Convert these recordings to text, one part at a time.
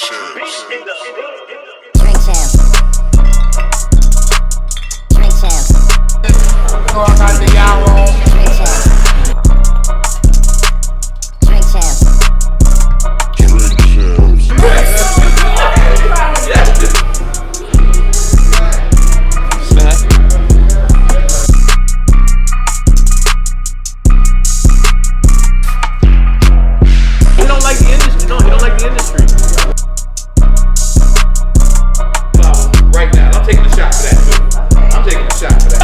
Drink champs. Drink champs. Going out the hour. Drink champs. Drink champs. He don't like the industry. No, he don't like the industry. Right now, I'm taking a shot for that too. I'm taking a shot for that.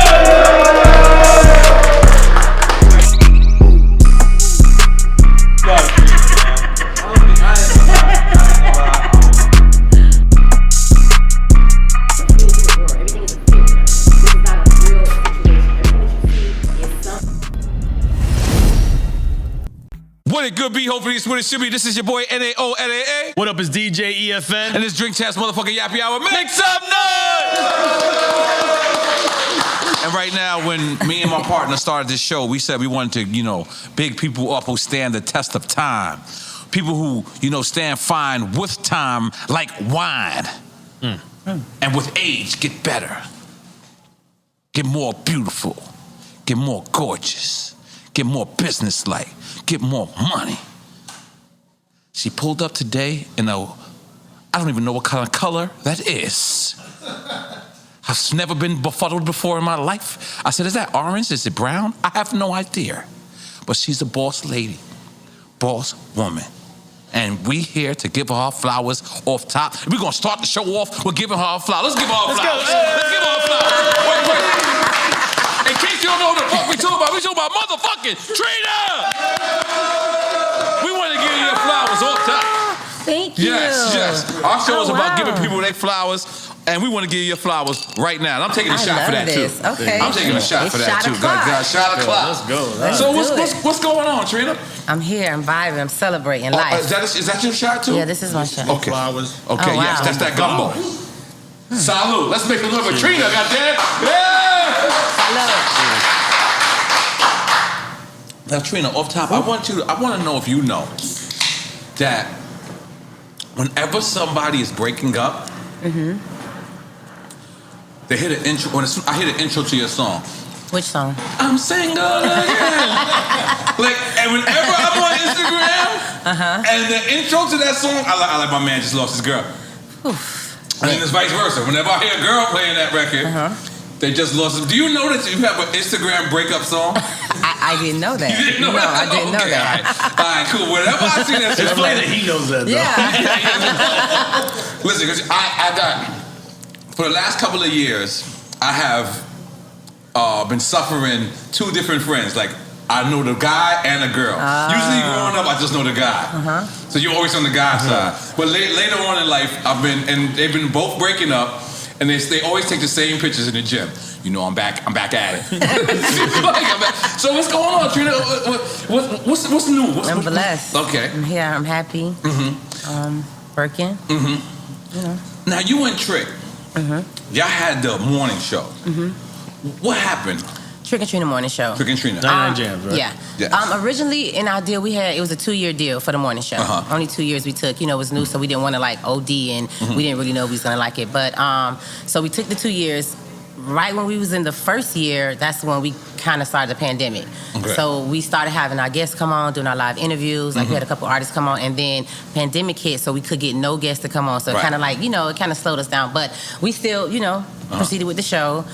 What it could be, hopefully it's what it should be. This is your boy N.O.R.E. What up, is DJ EFN? And this Drink Champs motherfucking Yappy Hour. Make some noise! And right now, when me and my partner started this show, we said we wanted to, big people up who stand the test of time. People who, stand fine with time like wine. And with age, get better. Get more beautiful. Get more gorgeous. Get more businesslike. Get more money. She pulled up today in I don't even know what kind of color that is. I've never been befuddled before in my life. I said, is that orange? Is it brown? I have no idea. But she's a boss lady, boss woman. And we here to give her flowers off top. We're gonna start the show off with giving her flowers. Let's give her flowers. Let's give her flowers. Wait. In case you don't know what the fuck we talking about motherfucking Trina! We want to give you your flowers off top. Thank you. Yes. Our show is about giving people their flowers, and we want to give you your flowers right now. And I'm taking a shot for that too. Okay. I'm taking a shot for that too. Shot o'clock. Let's go. So what's going on, Trina? I'm here. I'm vibing. I'm celebrating life. Is that your shot too? Yeah, this is my shot. Okay. Flowers. Okay. Oh, wow. Yes, that's that gumbo. Salute. Let's make a little bit. Trina, goddamn. Yeah. Now, Trina, off top, I want to know if you know that whenever somebody is breaking up, they hit an intro. I hit an intro to your song. Which song? I'm single again. And whenever I'm on Instagram, and the intro to that song, I like my man just lost his girl. I mean, it's vice versa. Whenever I hear a girl playing that record, they just lost him. Do you know that you have an Instagram breakup song? I didn't know that. You didn't know that? I didn't know that. All right, cool. Whenever I see that shit, It's funny that he knows that, though. Yeah. Listen, because I got, for the last couple of years, I have been suffering two different friends. Like, I know the guy and the girl. Usually growing up, I just know the guy. So you're always on the guy side. But later on in life, they've been both breaking up, and they always take the same pictures in the gym. I'm back at it. So what's going on, Trina? What's new? I'm blessed. Okay. I'm here. I'm happy. Working. Now you and Trick, y'all had the morning show. What happened? Trick and Trina morning show. Trick and Trina. 99 Jams, right? Yeah. Yes. Originally in our deal it was a 2-year deal for the morning show. Only 2 years we took. It was new, so we didn't want to OD, and we didn't really know if we was gonna like it. But so we took the 2 years. Right when we was in the first year, that's when we kind of started the pandemic. Okay. So we started having our guests come on, doing our live interviews. We had a couple artists come on, and then pandemic hit, so we could get no guests to come on. So it kind of it kind of slowed us down. But we still, proceeded with the show.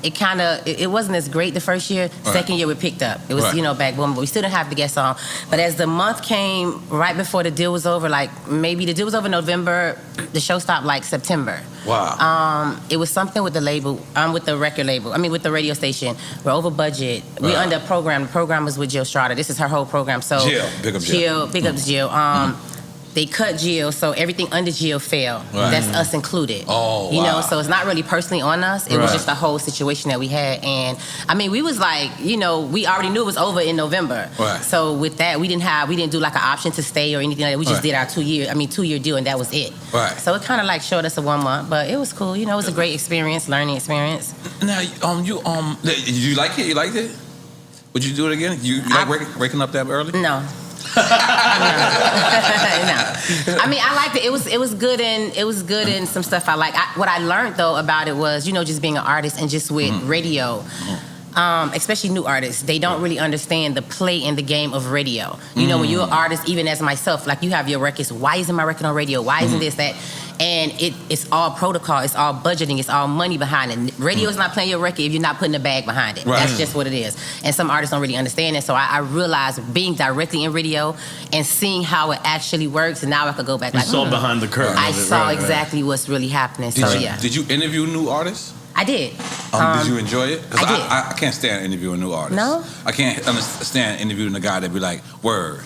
It wasn't as great the first year. Second year we picked up. It was, back boom, but we still didn't have the guests on. But as the month came, right before the deal was over, maybe the deal was over November, the show stopped September. Wow. It was something with the label, with the record label. With the radio station. We're over budget. We under a program. The program was with Jill Strada. This is her whole program. So Jill, big up Jill. Big up Jill. They cut Jill, so everything under Jill fell. That's us included. Oh, wow. So it's not really personally on us. It was just the whole situation that we had. And we was we already knew it was over in November. Right. So with that, we didn't do an option to stay or anything like that. We just did our 2-year deal, and that was it. Right. So it kind of showed us a 1 month, but it was cool. It was a great experience, learning experience. Now, did you like it? You liked it? Would you do it again? You like waking up that early? No. I mean, I liked it. It was good in some stuff I like. What I learned though about it was, just being an artist and just with radio. Especially new artists, they don't really understand the play in the game of radio. When you're an artist, even as myself, like you have your records. Why isn't my record on radio? Why isn't this, that? And it's all protocol. It's all budgeting. It's all money behind it. Radio's not playing your record if you're not putting a bag behind it. Right. That's just what it is. And some artists don't really understand it. So I realized being directly in radio and seeing how it actually works, and now I could go back. You saw behind the curtain. I saw exactly what's really happening. Did you interview new artists? I did. Did you enjoy it? I did. I can't stand interviewing new artists. No? I can't understand interviewing a guy that be like, word.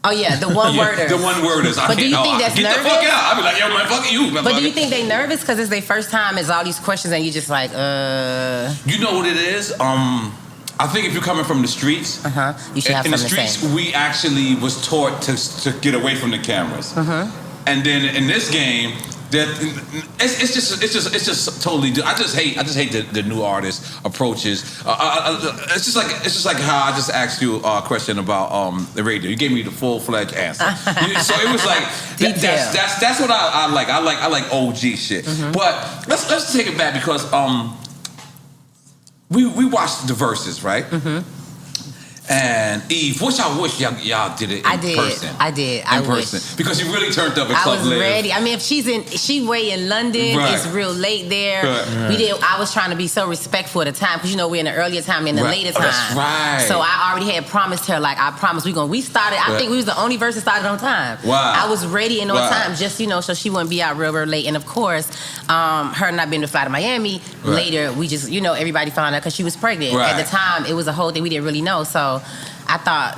Oh yeah, the one worders. The one worders. But do you think that's get nervous? the fuck out. I'll be like, yo, man, fuck you. But do you think they nervous because it's their first time? It's all these questions and you just like, You know what it is? I think if you're coming from the streets, you should have in the something to streets, say. we actually was taught to get away from the cameras. And then in this game, it's just totally. I just hate the new artist approaches. It's just like how I just asked you a question about the radio. You gave me the full-fledged answer. So it was like that's what I like. I like OG shit. But let's take it back because we watched the Verzuz, right? And Eve, which I wish y'all did it in person. I did. In person. Because you really turned up at Club Live. I was ready. I mean, if she way in London, it's real late there. I was trying to be so respectful of the time because we're in the earlier time and the later time. That's right. So I already had promised her, like, I promised we started. I think we was the only verse that started on time. Wow. I was ready and on time, just so she wouldn't be out real late. And of course, her not being able to fly to Miami later, we just everybody found out because she was pregnant. At the time, it was a whole thing we didn't really know. So I thought,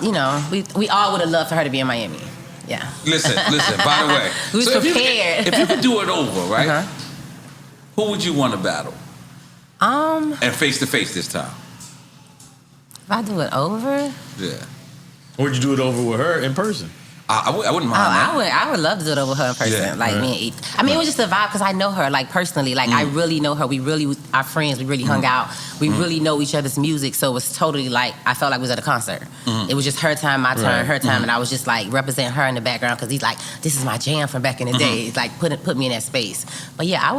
we all would have loved for her to be in Miami. Yeah. Listen, by the way. We was prepared. If you could do it over, right? Who would you want to battle? And face to face this time. If I do it over? Yeah. Or would you do it over with her in person? I wouldn't mind that. I would love to do it over her in person. It was just a vibe because I know her, like, personally. Like, I really know her. We really are friends. We really hung out. We really know each other's music. So it was totally like, I felt like we was at a concert. It was just her time, my turn, her time. And I was just like, representing her in the background because he's like, this is my jam from back in the day. It's like, put me in that space. But yeah, I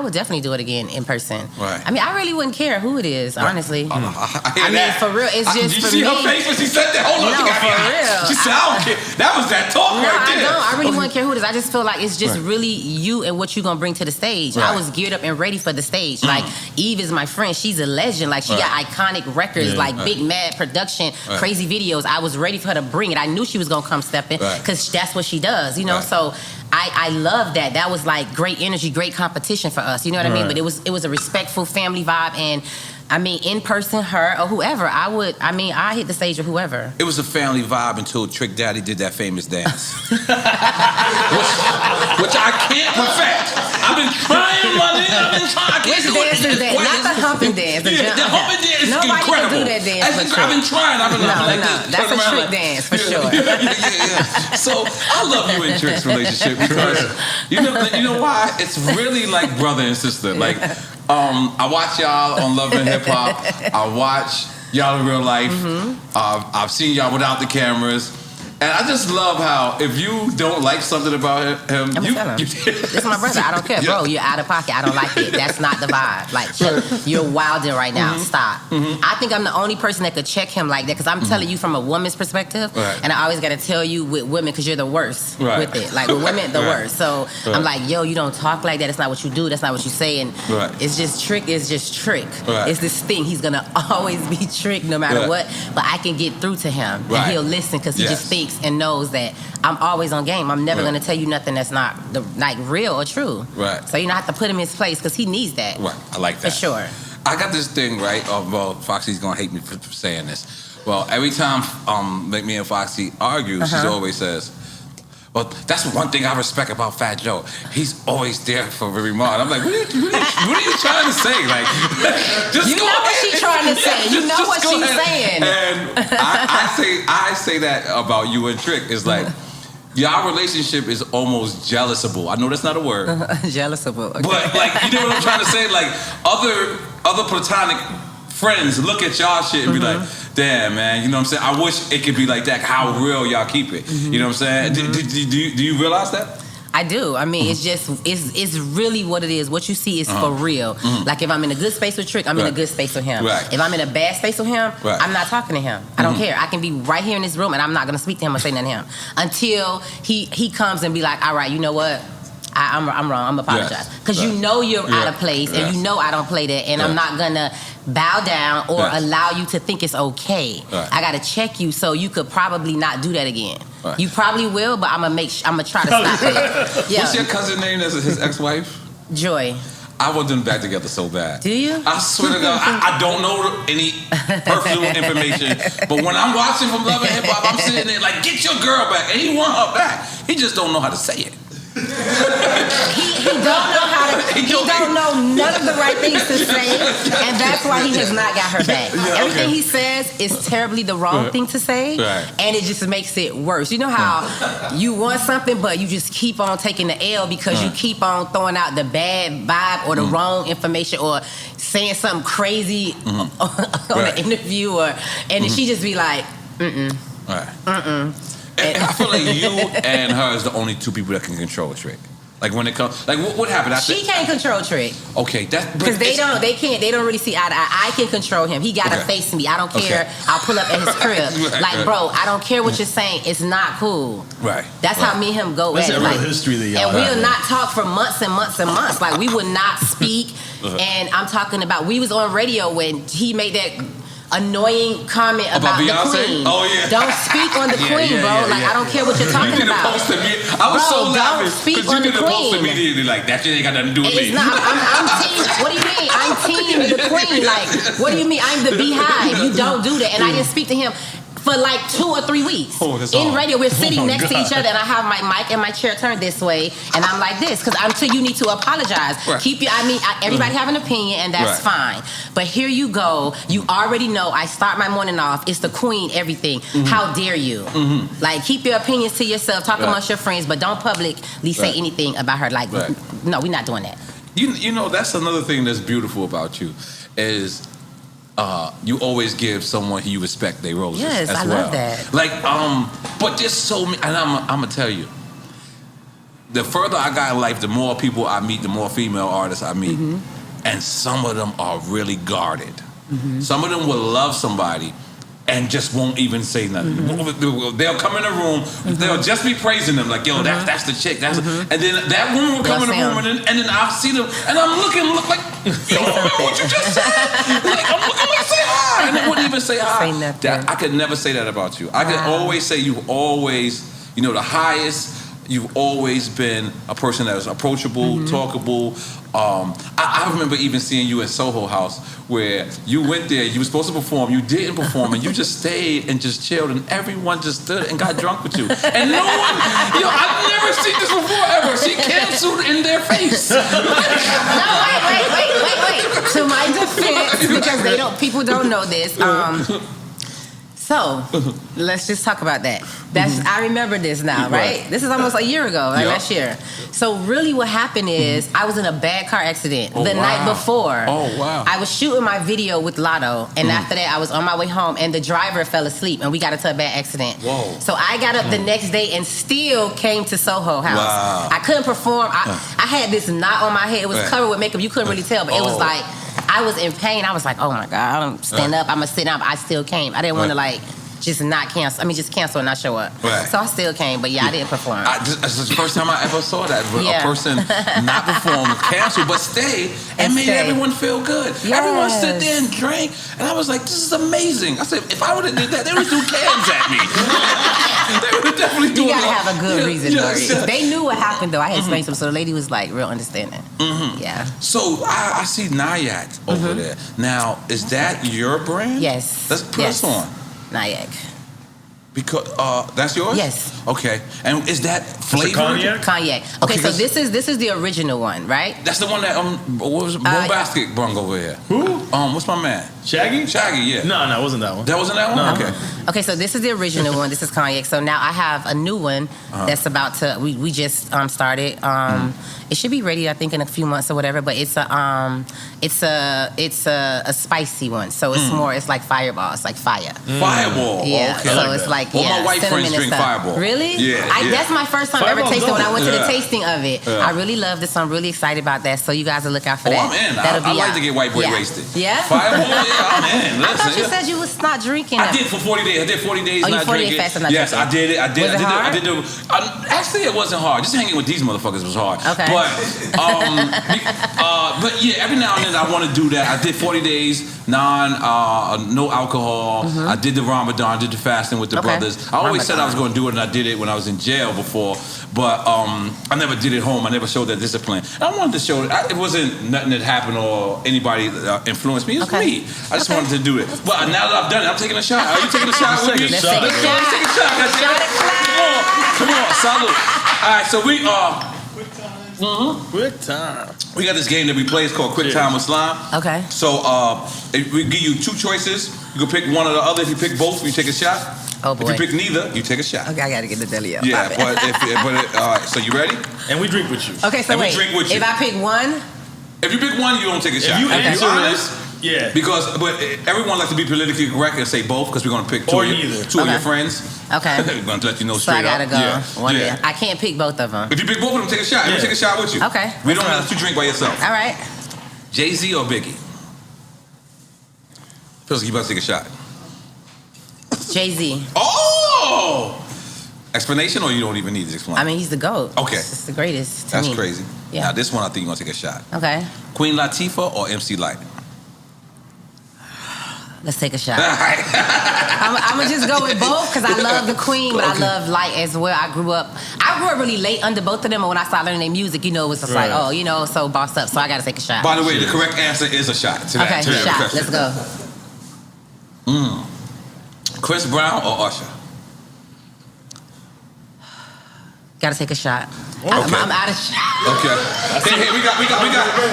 would definitely do it again in person. Right. I mean, I really wouldn't care who it is, honestly. I mean, for real, it's just for me. Did you see her face when she said that? Hold on. No, for real. She said, I don't care. That was that talk right there. I really wouldn't care who it is. I just feel like it's just really you and what you're going to bring to the stage. I was geared up and ready for the stage. Like, Eve is my friend. She's a legend. Like, she got iconic records, like big mad production, crazy videos. I was ready for her to bring it. I knew she was going to come stepping because that's what she does, So I love that. That was like great energy, great competition for us. You know what I mean? But it was a respectful family vibe. And I mean, in person, her or whoever, I hit the stage with whoever. It was a family vibe until Trick Daddy did that famous dance. which I can't perfect. I've been trying, my nigga. I've been trying. Which dance is that? Not the humping dance. The humping dance is Nobody incredible. Can do that dance. I've been trying. I've been like this. That's a Trick dance for sure. Yeah. So I love you and Trick's relationship because you know why? It's really like brother and sister. Like I watch y'all on Love and Hip Hop. I watch y'all in real life. I've seen y'all without the cameras. And I just love how if you don't like something about him, this is my brother. I don't care, bro. You're out of pocket. I don't like it. That's not the vibe. Like you're wilding right now. Stop. I think I'm the only person that could check him like that because I'm telling you from a woman's perspective, and I always got to tell you with women because you're the worst with it. Like with women, the worst. So I'm like, yo, you don't talk like that. That's not what you do. That's not what you say. And it's just Trick. It's just Trick. It's this thing. He's gonna always be Trick no matter what. But I can get through to him and he'll listen because he just thinks and knows that I'm always on game. I'm never gonna tell you nothing that's not real or true. So you don't have to put him in his place because he needs that. I like that for sure. I got this thing Foxy's gonna hate me for saying this. Well, every time me and Foxy argue, she always says, well, that's one thing I respect about Fat Joe. He's always there for Remy Ma. I'm like, what are you trying to say? Like, just you know what she's trying to say. You know what she's saying. And I say that about you and Trick. It's like, y'all relationship is almost jealousable. I know that's not a word. Jealousable. Okay. But like, you know what I'm trying to say? Like other platonic friends look at y'all shit and be like, Damn, man. You know what I'm saying? I wish it could be like that. How real y'all keep it. You know what I'm saying? Do you realize that? I do. I mean, it's just, it's really what it is. What you see is for real. Like if I'm in a good space with Trick, I'm in a good space with him. Right. If I'm in a bad space with him, I'm not talking to him. I don't care. I can be right here in this room and I'm not going to speak to him or say nothing to him until he comes and be like, all right, you know what? I'm wrong. I'm apologize. Because you know you're out of place and you know I don't play that and I'm not going to bow down or allow you to think it's okay. I got to check you so you could probably not do that again. You probably will, but I'm going to try to stop it. What's your cousin's name? That's his ex-wife? Joy. I want them back together so bad. Do you? I swear to God, I don't know any personal information, but when I'm watching from Love and Hip Hop, I'm sitting there like, get your girl back, and he want her back. He just don't know how to say it. He don't know how to. He don't know none of the right things to say, and that's why he has not got her back. Everything he says is terribly the wrong thing to say, and it just makes it worse. You know how you want something, but you just keep on taking the L because you keep on throwing out the bad vibe or the wrong information or saying something crazy on an interview, and then she just be like, And I feel like you and her is the only two people that can control a Trick. Like when it comes, like what happened? She can't control Trick. Okay, that's because they don't really see eye to eye. I can control him. He gotta face me. I don't care. I'll pull up at his crib. Bro, I don't care what you're saying. It's not cool. Right. That's how me and him go. That's a real history that y'all and we'll not talk for months and months and months. Like we would not speak. And I'm talking about we was on radio when he made that annoying comment about the Beyonce? Queen. Oh yeah. Don't speak on the Queen, bro. I don't care what you're talking about. I was so laughing because you did a post immediately like that shit ain't got nothing to do with me. I'm team. What do you mean? I'm team the Queen. Like, what do you mean? I'm the Beehive. You don't do that. And I didn't speak to him for like 2 or 3 weeks. In radio, we're sitting next to each other, and I have my mic and my chair turned this way, and I'm like this because you need to apologize. Keep your. Everybody have an opinion, and that's fine. But here you go. You already know. I start my morning off. It's the Queen. Everything. How dare you? Like, keep your opinions to yourself. Talk amongst your friends, but don't publicly say anything about her. Like, no, we're not doing that. You know, that's another thing that's beautiful about you is. You always give someone who you respect their roses. Yes, as I well. love that. Like, but there's so many, and I'm gonna tell you, the further I got in life, the more people I meet, the more female artists I meet, and some of them are really guarded. Some of them will love somebody and just won't even say nothing. They'll come in the room, they'll just be praising them, like, yo, that's the chick. And then that woman will come in the room, and then I'll see them, and I'm look like, yo, what you just said? Like, I'm looking like, say hi. And they wouldn't even say hi. I could never say that about you. I could always say you've always, the highest, you've always been a person that is approachable, talkable. I remember even seeing you at Soho House where you went there, you were supposed to perform, you didn't perform, and you just stayed and just chilled, and everyone just stood and got drunk with you. And no one, I've never seen this before ever. She canceled in their face. No, wait. To my defense, because people don't know this. So, let's just talk about that. I remember this now, right? This is almost a year ago, last year. So really what happened is I was in a bad car accident the night before. Oh, wow. I was shooting my video with Lotto, and after that I was on my way home, and the driver fell asleep, and we got into a bad accident. Whoa. So I got up the next day and still came to Soho House. Wow. I couldn't perform. I had this knot on my head. It was covered with makeup. You couldn't really tell, but it was like, I was in pain. I was like, oh my God, I'm stand up. I'm going to sit down. But I still came. I didn't want to just not cancel. Just cancel and not show up. Right. So I still came, but I didn't perform. This is the first time I ever saw that. A person not perform, cancel, but stay and made everyone feel good. Yes. Everyone sit there and drink. And I was like, this is amazing. I said, if I would have did that, they would do cans at me. They would definitely do it. You got to have a good reason, yes. They knew what happened, though. I had explained to them, so the lady was like real understanding. Yeah. So I see Nyack over there. Now, is that your brand? Yes. Let's put us on. Nyack. Because that's yours? Yes. Okay. And is that flavor? Cognac. Okay, so this is the original one, right? That's the one that what was Basket brung over here. Who? What's my man? Shaggy, yeah. No, it wasn't that one. That wasn't that one? No. Okay. Okay, so this is the original one. This is Cognac. So now I have a new one that's about to. We just started, It should be ready, I think, in a few months or whatever. But it's a spicy one, so it's more. It's like Fireball. It's like fire. Fireball. Yeah. Okay. So it's like All my white friends drink Fireball. Really? Yeah. That's my first time ever tasting. When I went to the tasting of it, Yeah. I really loved it. So I'm really excited about that. So you guys will look out for that. I'm in. That'll I be like out. to get white boy Yeah. wasted. Yeah. Fireball. Yeah, I'm in. Listen, I thought you said you was not drinking. I did for 40 days. I did 40 days Oh, you not 40 days drinking. fast and not Yes, drinking. I did it. I did. Was it hard? I did the. Actually, it wasn't hard. Just hanging with these motherfuckers was hard. Okay. But but yeah, every now and then I want to do that. I did 40 days no alcohol. I did the Ramadan. I did the fasting with the brothers. I always said I was going to do it, and I did it when I was in jail before. But I never did it home. I never showed that discipline. And I wanted to show it. It wasn't nothing that happened or anybody influenced me. It was me. I just wanted to do it. But now that I've done it, I'm taking a shot. Are you taking a shot with me? Let's take a shot. Let's take a shot. Come on, salute. All right, so we Quick time. we got this game that we play. It's called Quick Time with Slime. Okay. So we give you two choices. You can pick one or the other. If you pick both, you take a shot. Oh boy. If you pick neither, you take a shot. Okay, I gotta get the deli up. Yeah, but all right. So you ready? And we drink with you. Okay, so And we wait. drink with you. If I pick one, If you pick one, you don't take a shot. you If answer you're honest, yeah. because everyone likes to be politically correct and say both because we're gonna pick two Or of your, neither. two of your Okay. friends. okay. We're gonna let you know So straight I gotta up. go. Yeah. One yeah. day. I can't pick both of them. If you pick both of them, take a shot. Yeah. You take a shot with you. Okay. We don't Let's let you drink by yourself. All right. Jay-Z or Biggie? Feels like you about to take a shot. Jay-Z. Oh! Explanation or you don't even need to explain? I mean, he's the GOAT. Okay. It's the greatest to That's me. crazy. Yeah. Now this one I think you're gonna take a shot. Okay. Queen Latifah or MC Light? Let's take a shot. All right. I'm gonna just go with both because I love the Queen, but Okay. I love Light as well. I grew up really late under both of them, and when I started learning their music, it was just like, so bossed up. So I gotta take a shot. By the way, the correct answer is a shot. To that, Okay, to that shot. question. Let's go. Chris Brown or Usher? Gotta take a shot. Okay. I'm out of shots. Okay. Hey, we got Deli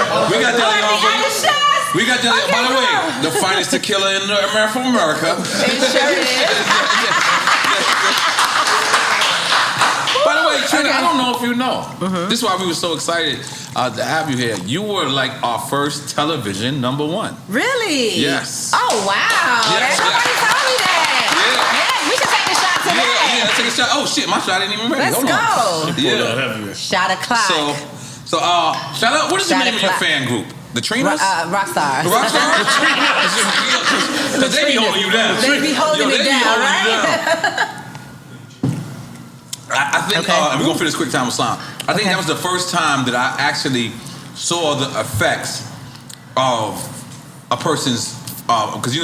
on. We got Deli. By the way, the finest tequila in America. It sure is. By the way, Trina, I don't know if you know. This is why we were so excited to have you here. You were like our first television #1. Really? Yes. Oh wow! Yes, Nobody told me that. Yeah, we should take a shot to that. Yeah, let's take a shot. Oh shit, my shot ain't even ready. Let's Hold go. on. Yeah. Shot o'clock. So shout out. What is the Shot name of your o'clock. fan group? The Trinas? Rockstar. The Rockstar? Because they be holding you down. They be holding it down, right? I think, and we're going to finish quick time with Slime. I think that was the first time that I actually saw the effects of a person's, because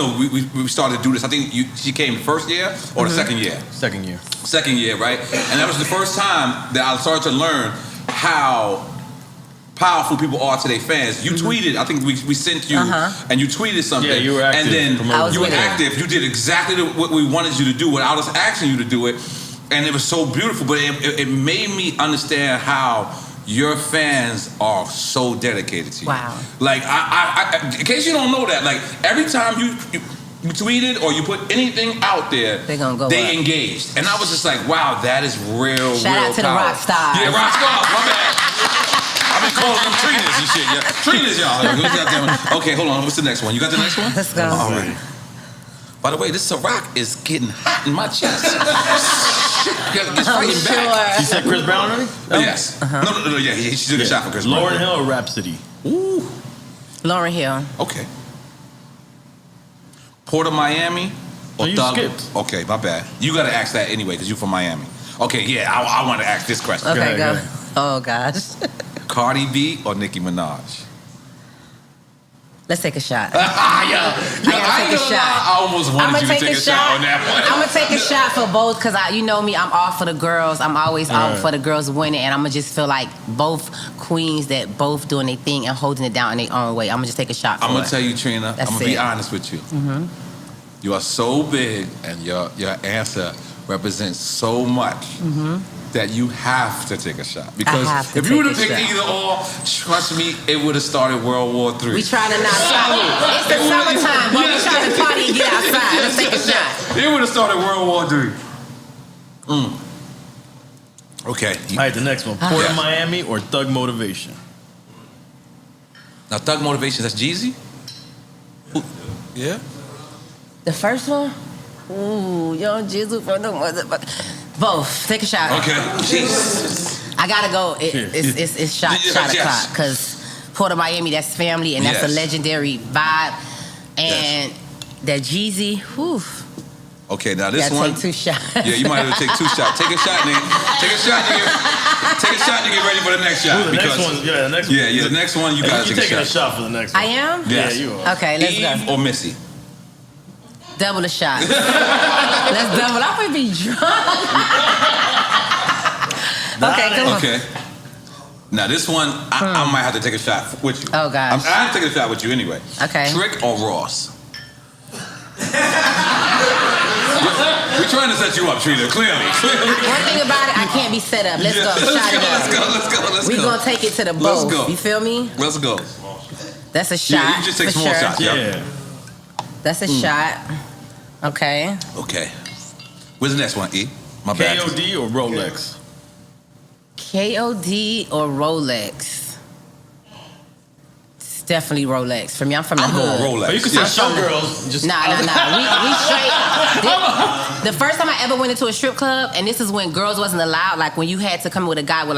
we started to do this. I think she came the first year or the second year? Second year. Second year, right? And that was the first time that I started to learn how powerful people are to their fans. You tweeted, I think we sent you, and you tweeted something. Yeah, you were active. And then you were with it. active. You did exactly what we wanted you to do without us asking you to do it. And it was so beautiful, but it made me understand how your fans are so dedicated to you. Wow. Like, I in case you don't know that, like, every time you tweeted or you put anything out there, They gonna go they up. engaged. And I was just like, wow, that is real, Shout real out to the power. rock stars. Yeah, rock stars, my bad. I've been calling them Trinas and shit, yeah. Trinas, y'all. Okay, hold on, what's the next one? You got the next one? Let's go. All right. By the way, this Ciroc is getting hot in my chest. It's fighting back. You said Chris Brown already? Yes. No, yeah, she took a shot for Chris Brown. Lauryn Hill or Rhapsody? Ooh. Lauryn Hill. Okay. Port of Miami or you Thug? skipped. Okay, my bad. You got to ask that anyway because you're from Miami. Okay, yeah, I want to ask this question. Okay, Go go. ahead. Oh gosh. Cardi B or Nicki Minaj? Let's take a shot. I gotta take a shot. I almost wanted you to take a shot on that one. I'm gonna take a shot for both because you know me. I'm all for the girls. I'm always out for the girls winning, and I'm gonna just feel like both queens that both doing their thing and holding it down in their own way. I'm gonna just take a shot. I'm for gonna it. tell you, Trina. That's I'm gonna be it. honest with you. You are so big, and your answer represents so much that you have to take a shot. Because have to if you would have take a picked shot. either or, trust me, it would have started World War III. We trying to not stop. It's the summertime, but we trying to party and get outside. Let's take a shot. It would have started World War III. Okay. All right, the next one. Port Yeah. of Miami or Thug Motivation? Now, Thug Motivation, that's Jeezy? Ooh, yeah? The first one? Ooh, Young Jizzle from the motherfucker. Both. Take a shot. Okay. Jesus. I gotta go. It's shot Yes. o'clock because Port of Miami, that's family, and that's a Yes. legendary vibe. And that Jeezy, whew. Okay, now this Gotta one. take 2 shots. Yeah, you might have to take 2 shots. Take a shot, nigga. Take a shot, nigga. Take a shot to get ready for the next shot. Ooh, the next one. Yeah, the next one. Yeah, the next one, you gotta You're take taking a a shot. shot for the next one. I am? Yes. Yeah, you are. Okay, let's Eve go. or Missy? Double the shot. Let's double. I'm gonna be drunk. Okay, come on. Okay. Now this one, I might have to take a shot with you. Oh, gosh. I have to take a shot with you anyway. Okay. Trick or Ross? We're trying to set you up, Trina. Clearly. One thing about it, I can't be set up. Let's go. Shot it up. Let's go. We're gonna take it to the Let's both. go. You feel me? Let's go. That's a shot. Yeah, you just take for small sure. shots. Yeah. That's a shot. Okay. Okay. Where's the next one, E? My bad. KOD or Rolex? KOD or Rolex? It's definitely Rolex. For me, I'm from the I'm hood. going Rolex. Oh, you can say Yeah. Showgirls. Just Nah. We straight. The first time I ever went into a strip club, and this is when girls wasn't allowed. Like when you had to come with a guy with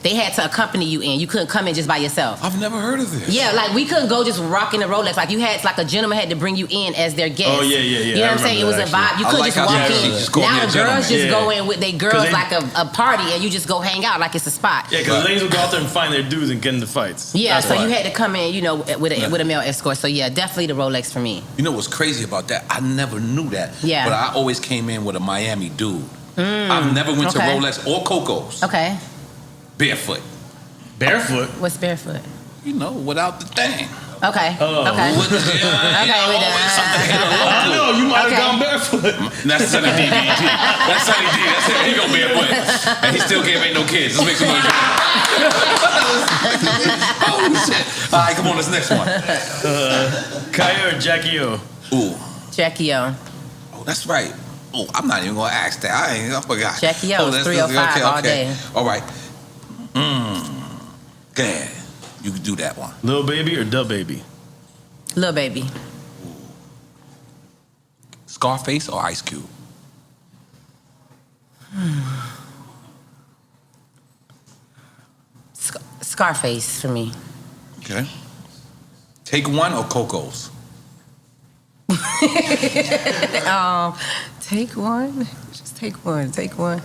they had to accompany you in. You couldn't come in just by yourself. I've never heard of this. Yeah, like we couldn't go just rocking the Rolex. Like you had, like a gentleman had to bring you in as their guest. Oh, yeah. You know what I'm saying? It was a remember that, vibe. You I couldn't like just how walk she in. just called me Now a the girls gentleman. just Yeah. go in with their girls they- like a party, and you just go hang out like it's a spot. Yeah, because ladies will go out there and find their dudes and get in the fights. Yeah, That's so why. you had to come in, you know, with a male escort. So yeah, definitely the Rolex for me. You know what's crazy about that? I never knew that. Yeah. But I always came in with a Miami dude. I've never went to okay. Rolex or Coco's. Okay, Barefoot. Barefoot? what's barefoot? You know, without the thing. Okay, Oh. okay. With the, Okay, we done. I know, you might have Okay. gone barefoot. That's Sunny D. That's Sunny D. That's it. He go barefoot. And he still can't make no kids. Let's make some noise. Holy shit. All right, come on, this next one. Kaya or Jackie O? Ooh. Jackie O. Oh, that's right. Oh, I'm not even going to ask that. I forgot. Jackie O is that's 305 all day. All right. Good. You can do that one. Lil Baby or Da Baby? Lil Baby. Scarface or Ice Cube? Scarface for me. Okay. Take One or Coco's? Take one. Just take one. Take one.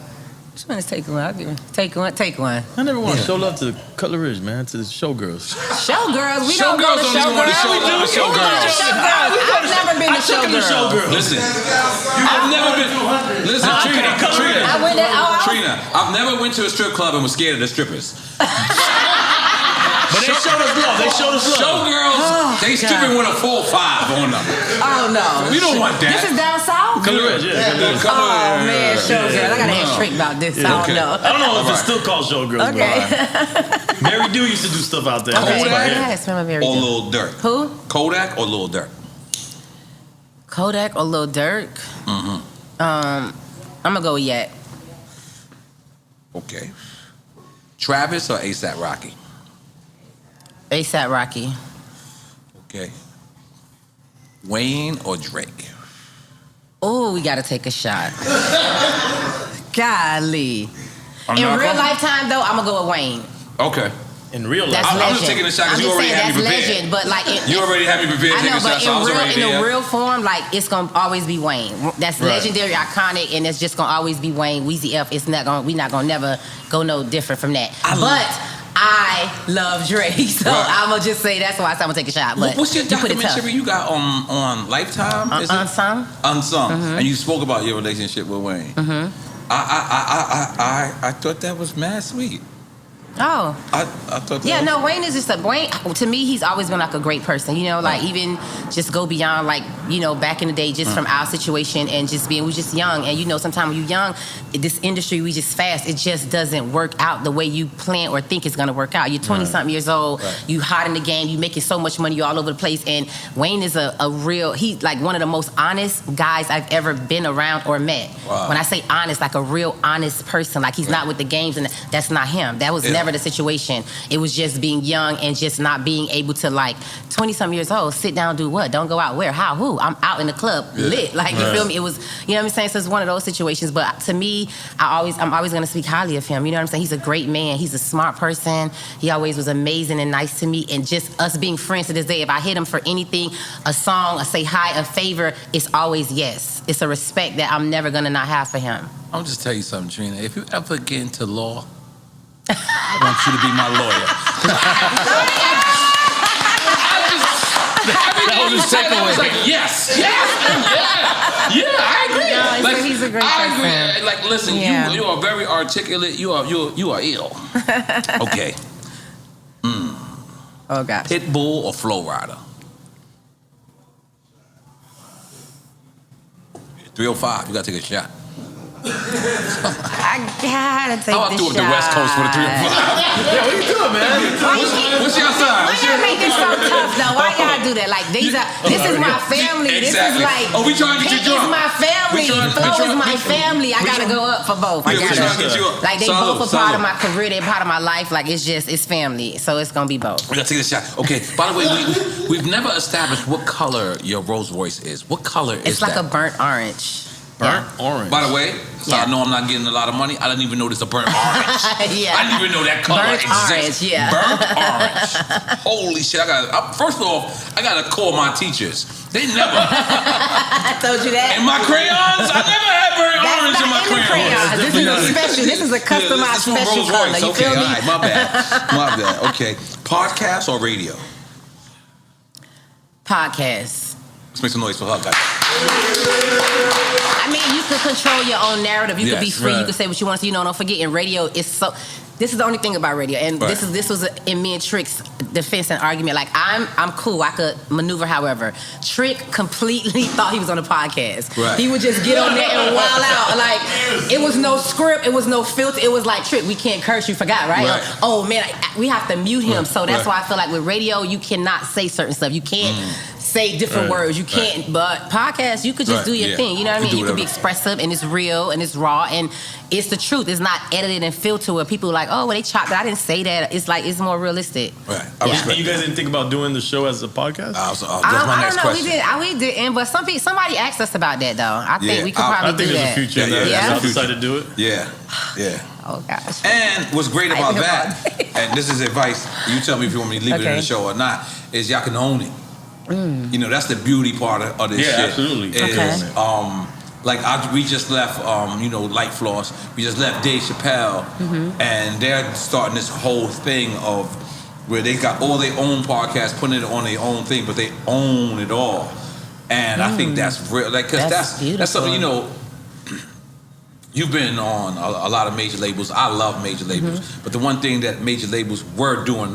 Which one is take one? I'll give it. Take one. Take one. I never want to show love to Cutler Ridge, man, to the showgirls. Showgirls. We don't go to Showgirls don't even want to show love to showgirls. I've never been to showgirls. Listen, I've never been. Listen, Trina. I went there. Trina, I've never went to a strip club and was scared of the strippers. But they showed us love. They showed us love. Showgirls, they stripping with a 4-5 on them. Oh no. We don't want that. This is down south. Cutler Ridge, yeah. Cutler Ridge. Oh man, showgirls. I gotta ask Trick about this. I don't know. I don't know if it's still called showgirls. Okay. But Mary Do used to do stuff out there. Okay. Kodak Yes, remember Mary or Do. Lil Durk? Who? Kodak or Lil Durk? Kodak or Lil Durk? I'm gonna go with Yak. Okay. Travis or ASAP Rocky? ASAP Rocky. Okay. Wayne or Drake? Oh, we gotta take a shot. Golly. In America? real lifetime though, I'm gonna go with Wayne. Okay. In real life. That's I'm legend. just taking a shot 'cause I'm you just already saying had me that's prepared. legend, but like You already had me prepared I taking know, a shot, but so I was already in there. real form, like it's gonna always be Wayne. That's Right. legendary, iconic, and it's just gonna always be Wayne. Weezy F. It's not gonna. We not gonna never go no different from that. I love Drake, so Right. I'm gonna just say that's why I'm gonna take a shot. But What's your you put it tough. documentary you got on Lifetime? Is it? Unsung. Unsung. And you spoke about your relationship with Wayne. I thought that was mad sweet. Oh. I thought that Yeah, was- no, Wayne is just Wayne, to me, he's always been like a great person, you know, like even just go beyond like, you know, back in the day, just from our situation and just we just young. And you know, sometimes when you're young, this industry, we just fast. It just doesn't work out the way you plan or think it's going to work out. You're 20-something years old, you hot in the game, you making so much money, you're all over the place. And Wayne is a real, he's like one of the most honest guys I've ever been around or met. Wow. When I say honest, like a real honest person, like he's not with the games, and that's not him. That was never the situation. It was just being young and just not being able to, like, 20-something years old, sit down, do what? Don't go out where? How? Who? I'm out in the club, lit. Like, you feel me? It was, you know what I'm saying? So it's one of those situations. But to me, I'm always going to speak highly of him. You know what I'm saying? He's a great man. He's a smart person. He always was amazing and nice to me. And just us being friends to this day, if I hit him for anything, a song, a say hi, a favor, it's always yes. It's a respect that I'm never going to not have for him. I'll just tell you something, Trina. If you ever get into law, I want you to be my lawyer. That was his I was takeaway. like, yes, I agree. No, like, he's a great I person. agree. Like, listen, Yeah. you are very articulate. You are ill. Okay, Oh, gosh. Pitbull or Flow Rider? 305. You gotta take a shot. I gotta take How this I do it shot. the West Coast for the 305? Yeah, what you doing, man? What's your side? Why y'all make this so tough, though? Why y'all do that? Like, this is my family. This is Exactly. like, Oh, we trying to get you Pink is drunk. my family. We Flow is my we- family. I gotta go up for both. I Yeah, we gotta. trying to get you up. Like, they Salud, both a part salud. of my career. They're part of my life. Like, it's family. So it's gonna be both. We gotta take a shot. Okay. By the way, we've never established what color your Rolls Royce is. What color is It's like that? a burnt orange. Burnt orange. By the way, so Yeah. I know I'm not getting a lot of money. I didn't even know there's a burnt orange. Yeah. I didn't even know that color Burnt exists. orange, yeah. Burnt orange. Holy shit! First off, I gotta call my teachers. They never I told you that. in my crayons. I never had burnt That's orange in not my in the crayons. crayons. This is a special. This is a customized this from special Rolls color. Royce. You Okay, feel me? all right, my bad. My bad. Okay, podcast or radio? Podcast. Let's make some noise for her, guys. I mean, you can control your own narrative. You can be Yes, free. You right. can say what you want to say. You know, don't forget, in radio, it's so... This is the only thing about radio, and Right. this was in me and Trick's defense and argument. Like, I'm cool. I could maneuver however. Trick completely thought he was on a podcast. Right. He would just get on there and wild out. Like, it was no script. It was no filter. It was like, Trick, we can't curse. You forgot, right? Right. Oh, man, we have to mute him. Right. So that's Right. why I feel like with radio, you cannot say certain stuff. You can't say different Right. words. You can't, but podcast, you could just Right, do your yeah. thing. You know what I You mean? do You can be whatever. expressive, and it's real, and it's raw, and it's the truth. It's not edited and filtered where people are like, oh, well, they chopped it. I didn't say that. It's like, it's more realistic. Right. I Yeah. respect You guys didn't think about doing the show as a podcast? That's my I next don't know. question. We didn't, but somebody asked us about that, though. I think Yeah, we could I I probably think do there's that. a future in Yeah, that. yeah, there's a I'll future. decide to do it. Yeah. Oh, gosh. And what's great I about think that, about it. and this is advice, you tell me if you want me to leave it in Okay. the show or not, is y'all can own it. You know, that's the beauty part of this Yeah, shit. absolutely. Is, Okay. like we just left, Light Floss. We just left Dave Chappelle, and they're starting this whole thing of where they got all their own podcasts, putting it on their own thing, but they own it all. And I think that's real, like, cause That's that's something, beautiful. You've been on a lot of major labels. I love major labels, but the one thing that major labels were doing,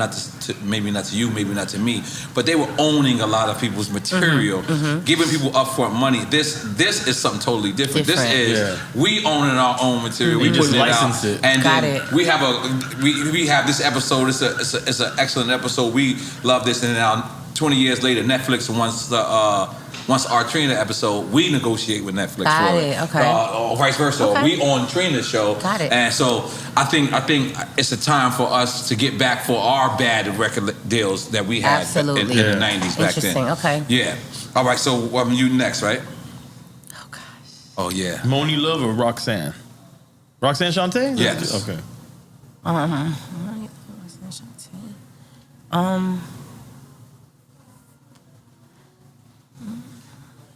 maybe not to you, maybe not to me, but they were owning a lot of people's material, giving people upfront money. This is something totally different. This Different. is we owning our own material. We Mhm. putting it License out, it. and Got then it. we have we have this episode. It's an excellent episode. We love this, and now 20 years later, Netflix wants our Trina episode, we negotiate with Netflix Got for it, it. okay. Or vice versa. Okay. We on Trina's show. Got it. And so I think it's a time for us to get back for our bad record deals that we had Absolutely. in the 90s back then. Interesting, okay. Yeah. All right, so you next, right? Oh, gosh. Oh, yeah. Moni Love or Roxanne? Roxanne Shante? Yes. Okay.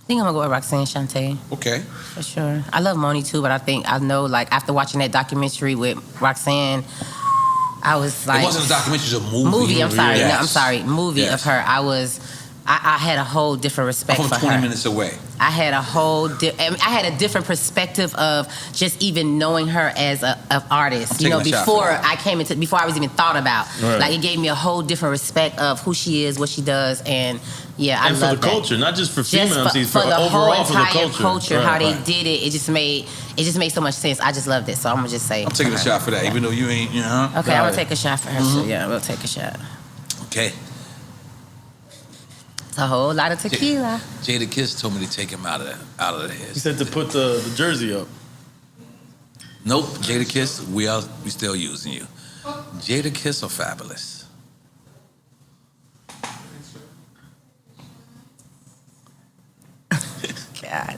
I think I'm gonna go with Roxanne Shante Okay. for sure. I love Moni too, but I know like after watching that documentary with Roxanne, I was like, it wasn't a documentary, it was a movie. movie. I'm sorry, Yes. no, I'm sorry, movie Yes. of her. I had a whole different respect I'm for from 20 her. minutes away. I had a different perspective of just even knowing her as an artist. You know, before I was even thought about. Right. Like, it gave me a whole different respect of who she is, what she does, and yeah, I and love for the that. culture, not just for female Just MCs, for the overall whole for the entire culture. how they did it. It just made so much sense. I just loved it. So I'm gonna just say I'm taking a shot for that, even though you ain't. Okay, I'm gonna take a shot for her. So yeah, we'll take a shot. Okay. It's a whole lot of tequila. Jada Kiss told me to take him out of the head. He said to put the jersey up. Nope, Jada Kiss, we still using you. Jada Kiss are fabulous. God.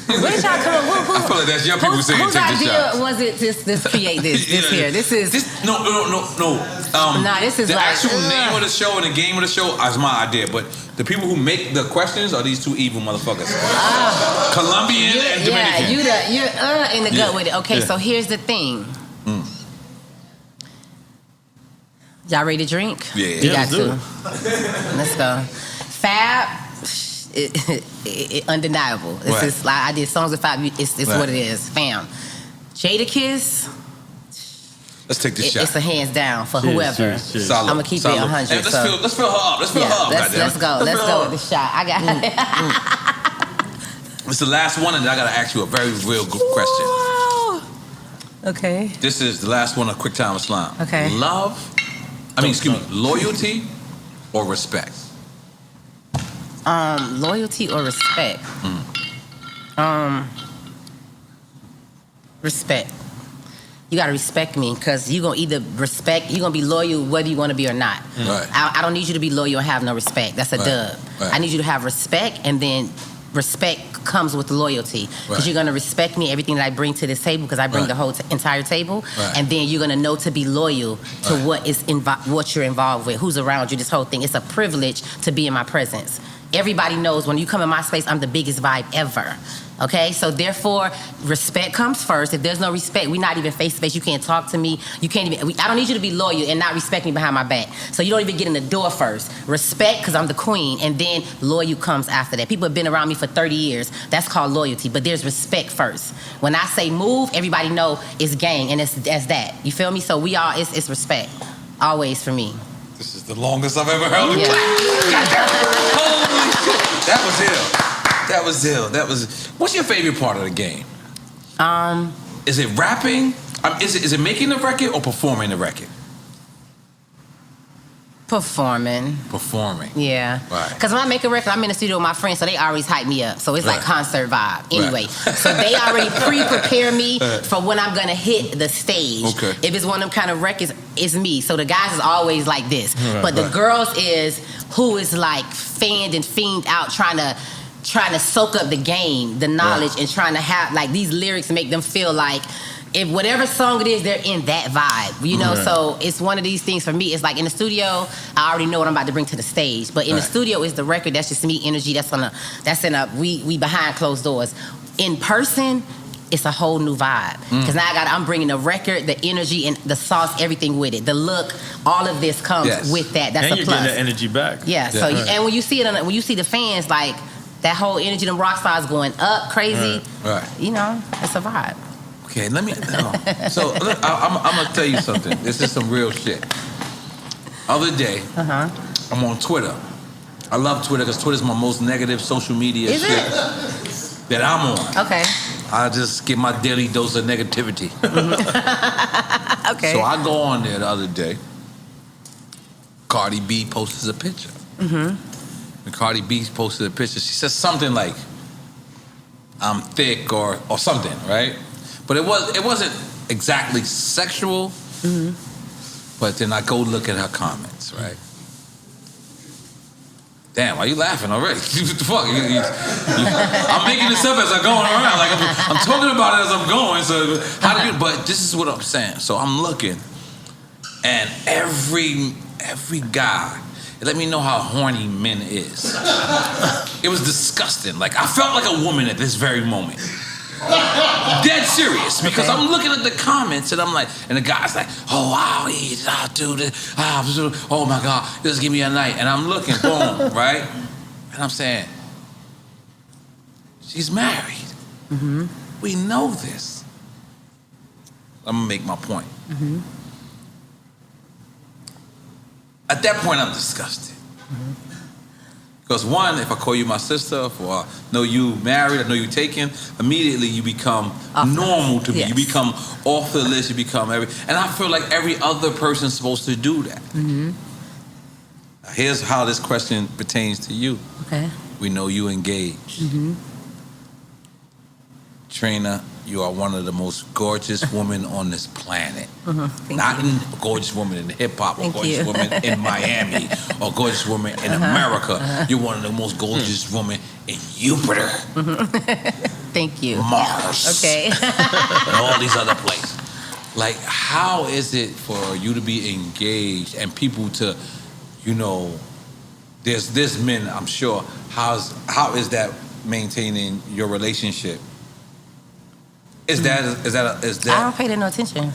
Where did y'all come up? I feel like that's young people saying whose take the idea shot. was it this create this here? This is No. Nah, this is the like, actual ugh. name of the show and the game of the show is my idea, but the people who make the questions are these two evil motherfuckers. Colombian and Dominican. Yeah, you're in the gut with it. Okay, so here's the thing. Y'all ready to drink? Yeah. You got let's do to. it. Let's go. Fab, undeniable. It's just like I did songs with Fab. It's Right. what it is. Fam. Jada Kiss. Let's take this shot. It's a hands down for Cheers, whoever. cheers, cheers. Solid, I'm gonna keep it solid. 100. Hey, let's fill her up. Let's fill her up. Let's go. Let's go with the shot. I got it. It's the last one, and I gotta ask you a very real good question. Whoa. Okay. This is the last one of Quick Time Islam. Okay. Loyalty or respect? Loyalty or respect? Respect. You gotta respect me, because you're gonna either you're gonna be loyal whether you wanna be or not. Right. I don't need you to be loyal and have no respect. That's a dub. Right. I need you to have respect, and then respect comes with loyalty, because Right. you're gonna respect me, everything that I bring to this table, because I bring Right. the whole entire table, Right. and then you're gonna know to be loyal to Right. what you're involved with, who's around you. This whole thing, it's a privilege to be in my presence. Everybody knows when you come in my space, I'm the biggest vibe ever. Okay, so therefore, respect comes first. If there's no respect, we're not even face to face. You can't talk to me. You can't even. I don't need you to be loyal and not respect me behind my back. So you don't even get in the door first. Respect, because I'm the queen, and then loyal comes after that. People have been around me for 30 years. That's called loyalty. But there's respect first. When I say move, everybody know it's gang, and it's that. You feel me? So it's respect, always for me. This is the longest I've ever held a Yeah. Holy shit. That was ill. What's your favorite part of the game? Is it rapping? Is it making the record or performing the record? Performing. Yeah. Right. Because when I make a record, I'm in the studio with my friends, so they always hype me up. So it's like Right. concert vibe. Anyway, so they already pre-prepare me for when I'm going to hit the stage. Okay. If it's one of them kind of records, it's me. So the guys is always like this. But the girls is who is like fanned and fiend out trying to soak up the game, the knowledge, and trying to have like these lyrics make them feel like if whatever song it is, they're in that vibe, you know. So it's one of these things for me. It's like in the studio, I already know what I'm about to bring to the stage, but in the studio is the record. That's just me, energy. We behind closed doors. In person, it's a whole new vibe, because now I'm bringing the record, the energy, and the sauce, everything with it. The look, all of this comes with that. That's and a you're plus. getting the energy back. Yeah. So and when you see it, when you see the fans, like that whole energy, them rock stars going up crazy. Right. You know, it's a vibe. Okay, So look, I'm gonna tell you something. This is some real shit. Other day, I'm on Twitter. I love Twitter because Twitter's my most negative social media Is shit it? that I'm on. Okay. I just get my daily dose of negativity. Okay. So I go on there the other day. Cardi B posted a picture. And Cardi B posted a picture. She said something like, "I'm thick" or something, right? But it wasn't exactly sexual. But then I go look at her comments, right? Damn, why you laughing already? What the fuck? I'm making this up as I'm going around. Like I'm talking about it as I'm going. So but this is what I'm saying. So I'm looking, and every guy, it let me know how horny men is. It was disgusting. Like I felt like a woman at this very moment. Dead serious, because I'm looking at the comments and I'm like, and the guy's like, "Oh wow, dude, oh my God, just give me a night." And I'm looking, boom, right? And I'm saying, She's married. Mm-hmm. We know this. I'm gonna make my point. Mm-hmm. At that point, I'm disgusted. Because one, if I call you my sister, or I know you married, I know you taken, immediately you become normal to me. Yes. You become off the list, you become and I feel like every other person's supposed to do that. Mm-hmm. Here's how this question pertains to you. Okay. We know you engaged. Mm-hmm. Trina, you are one of the most gorgeous women on this planet. Mm-hmm. Not a gorgeous woman in hip-hop, or gorgeous woman in Miami, or gorgeous woman in America. You're one of the most gorgeous women in Jupiter. Thank you. Mars. Okay. And all these other places. Like, how is it for you to be engaged and people to, there's men, I'm sure, how is that maintaining your relationship? Is that? I don't pay that no attention.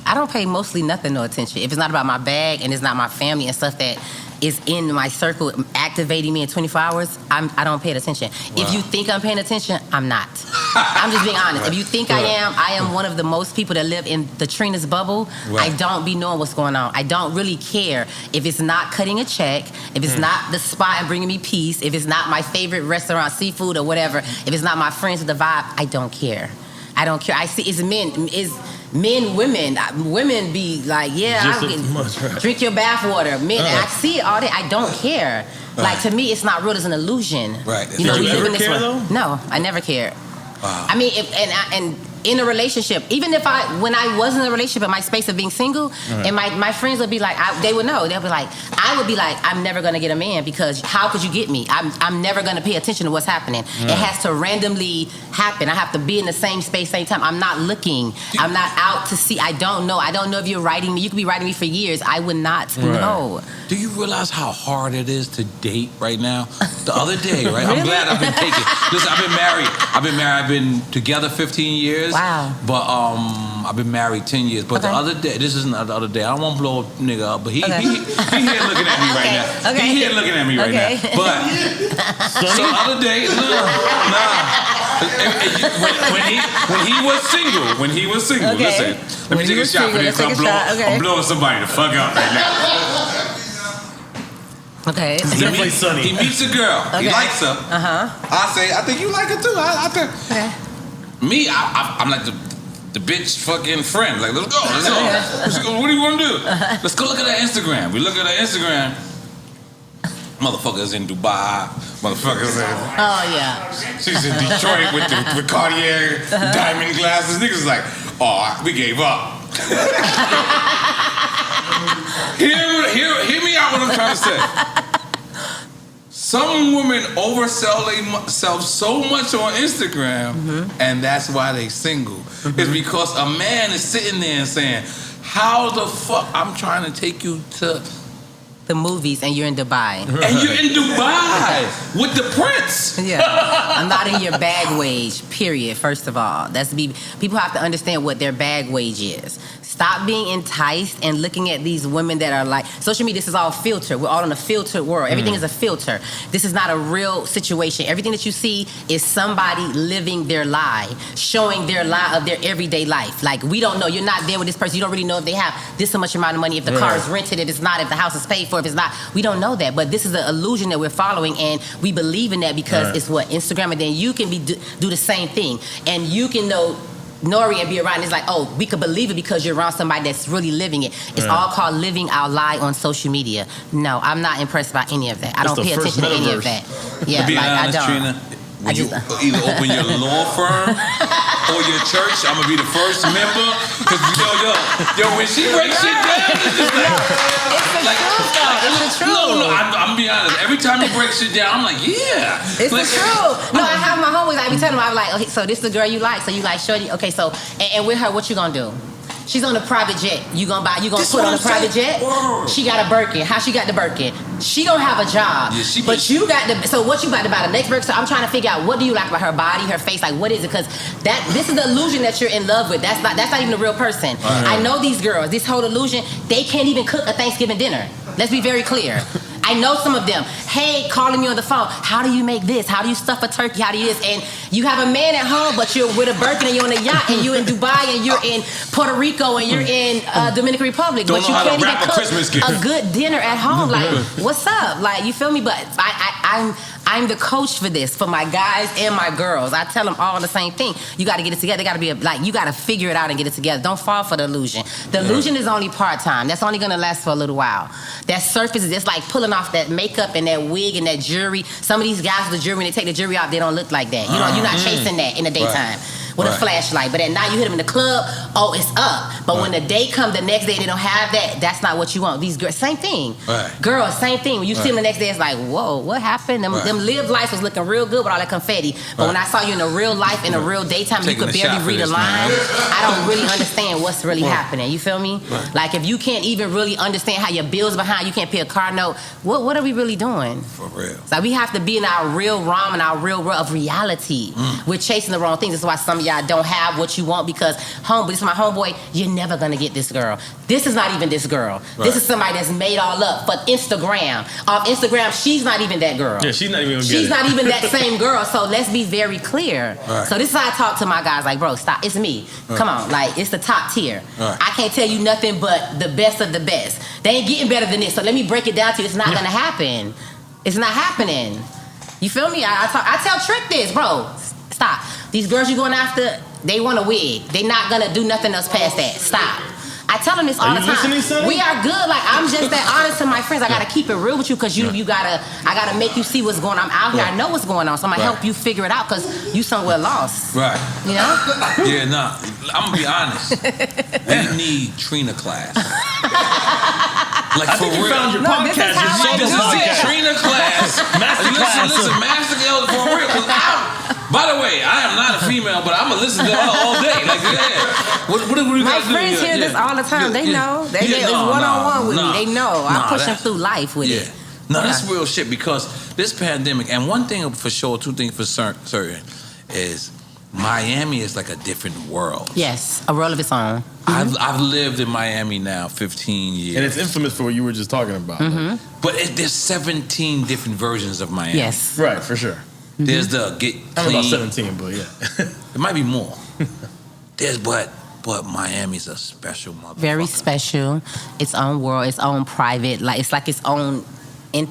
I don't pay mostly nothing no attention. If it's not about my bag and it's not my family and stuff that is in my circle activating me in 24 hours, I don't pay attention. Wow. If you think I'm paying attention, I'm not. I'm just being honest. If you think I am one of the most people that live in the Trina's bubble. Right. I don't be knowing what's going on. I don't really care if it's not cutting a check, if it's not the spot and bringing me peace, if it's not my favorite restaurant, seafood or whatever, if it's not my friends with the vibe, I don't care. I don't care. I see it's men, women. Women be like, drink your bath water. Men, I see it all day. I don't care. Right. Like, to me, it's not real. It's an illusion. Right. We live in this world. No, I never cared. Wow. I mean, and in a relationship, even when I was in a relationship in my space of being single, and my friends would be like, they would know. They'll be like, I would be like, I'm never gonna get a man because how could you get me? I'm never gonna pay attention to what's happening. It has to randomly happen. I have to be in the same space, same time. I'm not looking. I'm not out to see. I don't know if you're writing me. You could be writing me for years. I would not know. Do you realize how hard it is to date right now? The other day, right? Really? I'm glad I've been taken. Listen, I've been married. I've been together 15 years. Wow. But I've been married 10 years. But the other day, this isn't the other day. I don't want to blow a nigga up, but he here looking at me right now. Okay. He here looking at me right now. But so the other day, when he was single, listen, let me take a shot for this. I'm blowing somebody the fuck up right now. Okay. He meets a girl. He likes her. I think you like her too. Me, I'm like the bitch fucking friend. Like, let's go. What do you want to do? Let's go look at her Instagram. We look at her Instagram. Motherfuckers in Dubai. Motherfuckers in... Oh, yeah. She's in Detroit with Cartier diamond glasses. Niggas like, we gave up. Hear me out what I'm trying to say. Some women oversell themselves so much on Instagram, and that's why they single. It's because a man is sitting there and saying, how the fuck I'm trying to take you to the movies and you're in Dubai. And you're in Dubai with the prince. Yeah. I'm not in your bag wage, period, first of all. People have to understand what their bag wage is. Stop being enticed and looking at these women that are like, social media, this is all filter. We're all in a filtered world. Everything is a filter. This is not a real situation. Everything that you see is somebody living their lie, showing their lie of their everyday life. Like, we don't know. You're not there with this person. You don't really know if they have this much amount of money, if the car is rented, if it's not, if the house is paid for, if it's not. We don't know that. But this is the illusion that we're following, and we believe in that because it's what? Instagram. And then you can do the same thing. And you can know N.O.R.E and be around. It's like, we could believe it because you're around somebody that's really living it. It's all called living our lie on social media. No, I'm not impressed by any of that. I don't pay attention to any of that. Yeah, to be honest, I don't. Trina, when you either open your law firm or your church, I'm gonna be the first member. Cause yo, when she breaks shit down, it's just like, it's the truth. No, I'm be honest. Every time you break shit down, I'm like, yeah. It's the truth. No, I have my homies. I be telling them, I'm like, okay, so this is the girl you like. So you like shorty. Okay, so and with her, what you gonna do? She's on a private jet. You gonna put on a private jet? Whoa. She got a Birkin. How she got the Birkin? She don't have a job. Yeah, but you got the. So what you about to buy the next Birkin? So I'm trying to figure out, what do you like about her body, her face? Like, what is it? Because this is the illusion that you're in love with. That's not even a real person. I know these girls. This whole illusion. They can't even cook a Thanksgiving dinner. Let's be very clear. I know some of them. Hey, calling me on the phone. How do you make this? How do you stuff a turkey? How do you this? And you have a man at home, but you're with a Birkin and you're on a yacht and you're in Dubai and you're in Puerto Rico and you're in Dominican Republic, Don't but you know how to can't even wrap a cook Christmas gift. a good dinner at home. Like, what's up? Like, you feel me? But I'm the coach for this, for my guys and my girls. I tell them all the same thing. You got to get it together. Got to be you got to figure it out and get it together. Don't fall for the illusion. The illusion is only part time. That's only gonna last for a little while. That surface is just like pulling off that makeup and that wig and that jewelry. Some of these guys with the jewelry, when they take the jewelry off, they don't look like that. You know, you're not chasing that in the daytime. With a flashlight, but at night you hit them in the club, oh, it's up. But when the day comes, the next day they don't have that. That's not what you want. These girls, same thing. Girls, same thing. When you see them the next day, it's like, whoa, what happened? Them live life was looking real good with all that confetti. But when I saw you in a real life, in a real daytime, you could barely read a line. I don't really understand what's really happening. You feel me? Like if you can't even really understand how your bills behind, you can't pay a car note. What are we really doing? For real. So we have to be in our real realm and our real world of reality. We're chasing the wrong things. That's why some of y'all don't have what you want because this is my homeboy, you're never gonna get this girl. This is not even this girl. This is somebody that's made all up for Instagram. Off Instagram, she's not even that girl. Yeah, she's not even gonna get She's it. not even that same girl. So let's be very clear. So this is how I talk to my guys, like, bro, stop. It's me. Come on, like it's the top tier. I can't tell you nothing but the best of the best. They ain't getting better than this. So let me break it down to you. It's not gonna happen. It's not happening. You feel me? I tell Trick this, bro. Stop. These girls you going after, they want a wig. They not gonna do nothing else past that. Stop. I tell them this all the time. We are good. Like I'm just that honest to my friends. I gotta keep it real with you because I gotta make you see what's going on. I'm out here. I know what's going on, so I'm gonna help you figure it out because you somewhere lost. Right. You know? Yeah, nah. I'm gonna be honest. We need Trina class. Like I for think you real. found your No, this podcast. is how I This do is it. it. Trina class. Listen, Master Girl for real. 'Cause by the way, I am not a female, but I'm gonna listen to her all day. Like, what do we My gotta do? friends hear this all the time. They know. They it's one-on-one with me. They know. I push them through life with it. No, that's real shit because this pandemic, and one thing for sure, two things for certain, is Miami is like a different world. Yes, a world of its own. I've lived in Miami now 15 years. And it's infamous for what you were just talking about. But there's 17 different versions of Miami. Yes. Right, for sure. There's the get I'm clean. about 17, but yeah. It might be more. But Miami's a special motherfucker. Very special. Its own world, its own private. It's like its own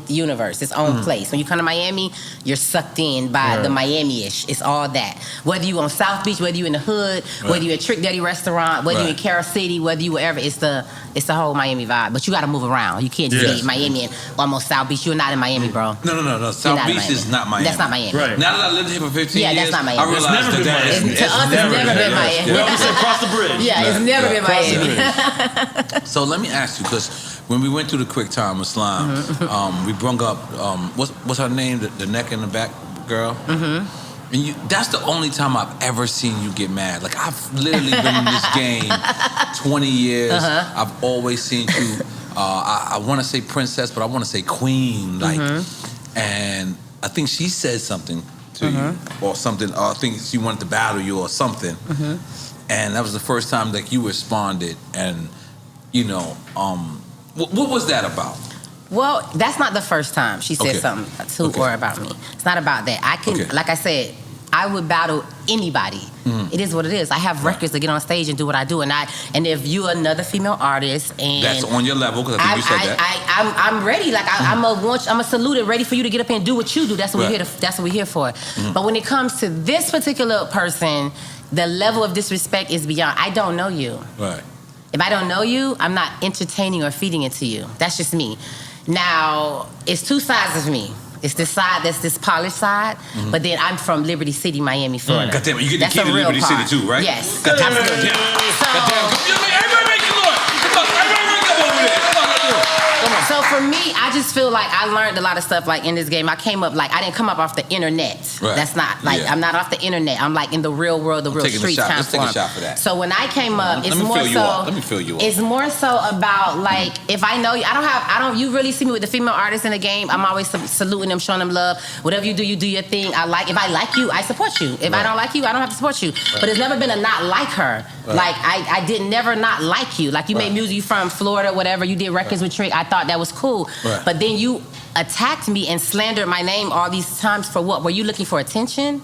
universe, its own place. When you come to Miami, you're sucked in by the Miami-ish. It's all that. Whether you on South Beach, whether you in the hood, whether you at Trick Daddy restaurant, whether you in Carol City, whether you wherever, it's the whole Miami vibe. But you got to move around. You can't just be Miami and almost South Beach. You're not in Miami, bro. No. South Beach is not Miami. That's not Miami. Right. Now that I lived here for 15 years, that's not Miami. I realized It's never been Miami. To us, it's never been Miami. We always say cross the bridge. Yeah, it's never been Cross the Miami. bridge. So let me ask you, because when we went through the quick time with Slime, we brung up what's her name, the neck and the back girl. And that's the only time I've ever seen you get mad. Like I've literally been in this game 20 years. I've always seen you. I want to say princess, but I want to say queen. Like, and I think she said something to you or something. Or I think she wanted to battle you or something. And that was the first time that you responded. And what was that about? Well, that's not the first time she said something to or about me. It's not about that. I can, like I said, I would battle anybody. It is what it is. I have records to get on stage and do what I do, and if you're another female artist and that's on your level, because I think you said that. I'm ready. Like I'm a salute and ready for you to get up and do what you do. That's what we're here. That's what we're here for. But when it comes to this particular person, the level of disrespect is beyond. I don't know you. Right. If I don't know you, I'm not entertaining or feeding it to you. That's just me. Now, it's two sides of me. It's this side that's this polished side, but then I'm from Liberty City, Miami, Florida. God damn it, you get That's the key a to real Liberty part. City too, right? Yes. God damn it. Absolutely. Everybody make some noise. Come on, everybody make up over there. Come on, let's do it. Come on. So for me, I just feel like I learned a lot of stuff like in this game. I came up I didn't come up off the internet. Right. That's not I'm not off the internet. I'm like in the real world, the real street time Let's take a form. shot for that. So when I came up, it's Let me more fill you so. up. Let me fill you up. It's more so about like if I know you, you really see me with the female artists in the game. I'm always saluting them, showing them love. Whatever you do your thing. If I like you, I support you. If I don't like you, I don't have to support you. But it's never been a not like her. Like I did never not like you. Like you made music, you from Florida, whatever. You did records with Trick. I thought that was cool. cool. Right. But then you attacked me and slandered my name all these times for what? Were you looking for attention?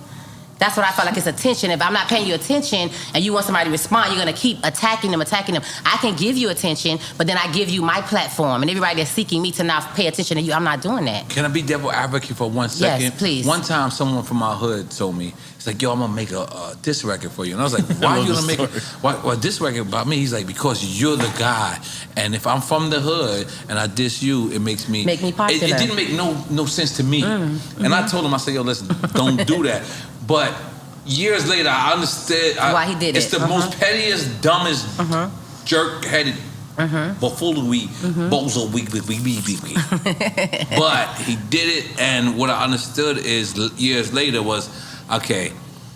That's what I felt like, it's attention. If I'm not paying you attention and you want somebody to respond, you're gonna keep attacking them. I can give you attention, but then I give you my platform and everybody that's seeking me to now pay attention to you. I'm not doing that. Can I be devil advocate for 1 second? Yes, please. One time, someone from my hood told me, he's like, yo, I'm gonna make a diss record for you. And I was like, why are you gonna make a diss record about me? He's like, because you're the guy. And if I'm from the hood and I diss you, it makes me popular. It didn't make no sense to me. And I told him, I said, yo, listen, don't do that. But years later, I understood why he did it's it. the most pettiest, dumbest, jerk-headed, buffoonery, bozo, but he did it, and what I understood is years later was, okay,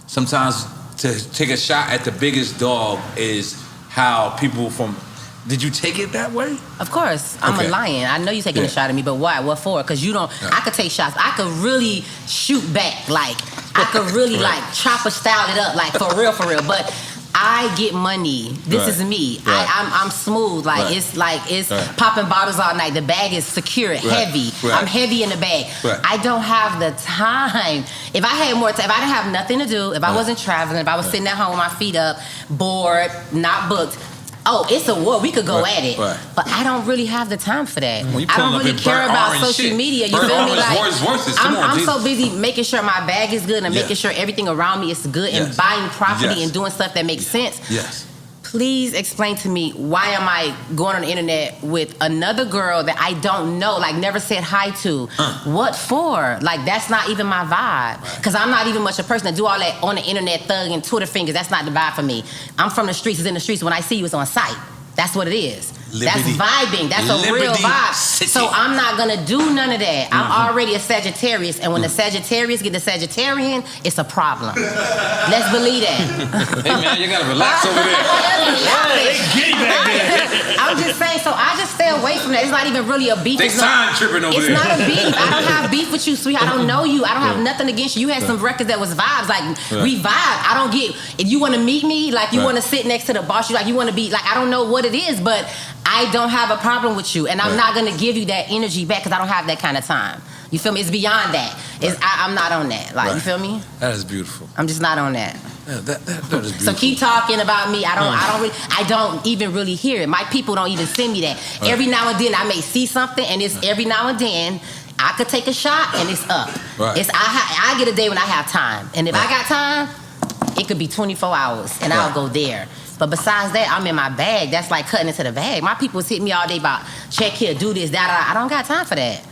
sometimes to take a shot at the biggest dog is how people from. Did you take it that way? Of course. I'm a lion. I know you're taking a shot at me, but why? What for? Because you don't. I could take shots. I could really shoot back. Like, I could really, like, chopper style it up. Like, for real. But I get money. This is me. I'm smooth. Like, it's popping bottles all night. The bag is secure, heavy. I'm heavy in the bag. I don't have the time. If I had more time, if I didn't have nothing to do, if I wasn't traveling, if I was sitting at home with my feet up, bored, not booked, oh, it's a war. We could go at it. But I don't really have the time for that. I don't really care about social media. You feel me? Like, I'm so busy making sure my bag is good and making sure everything around me is good and buying property and doing stuff that makes sense. Yes. Please explain to me, why am I going on the internet with another girl that I don't know, like never said hi to? What for? Like, that's not even my vibe. Because I'm not even much a person to do all that on the internet, thug and Twitter fingers. That's not the vibe for me. I'm from the streets. It's in the streets. When I see you, it's on sight. That's what it is. That's vibing. That's a real vibe. So I'm not going to do none of that. I'm already a Sagittarius, and when the Sagittarius get the Sagittarian, it's a problem. Let's believe that. Hey, man, you got to relax over there. I'm just saying, so I just stay away from that. It's not even really a beef. They sign tripping over there. It's not a beef. I don't have beef with you, sweetheart. I don't know you. I don't have nothing against you. You had some records that was vibes. Like, we vibe. I don't get, if you want to meet me, like, you want to sit next to the boss, you want to be, like, I don't know what it is, but I don't have a problem with you, and I'm not going to give you that energy back because I don't have that kind of time. You feel me? It's beyond that. I'm not on that. Like, you feel me? That is beautiful. I'm just not on that. Yeah, that is beautiful. So keep talking about me. I don't even really hear it. My people don't even send me that. Every now and then I may see something, and it's every now and then I could take a shot and it's up. It's I get a day when I have time, and if I got time, it could be 24 hours, and I'll go there. But besides that, I'm in my bag. That's like cutting into the bag. My people hit me all day about check here, do this, that. I don't got time for that.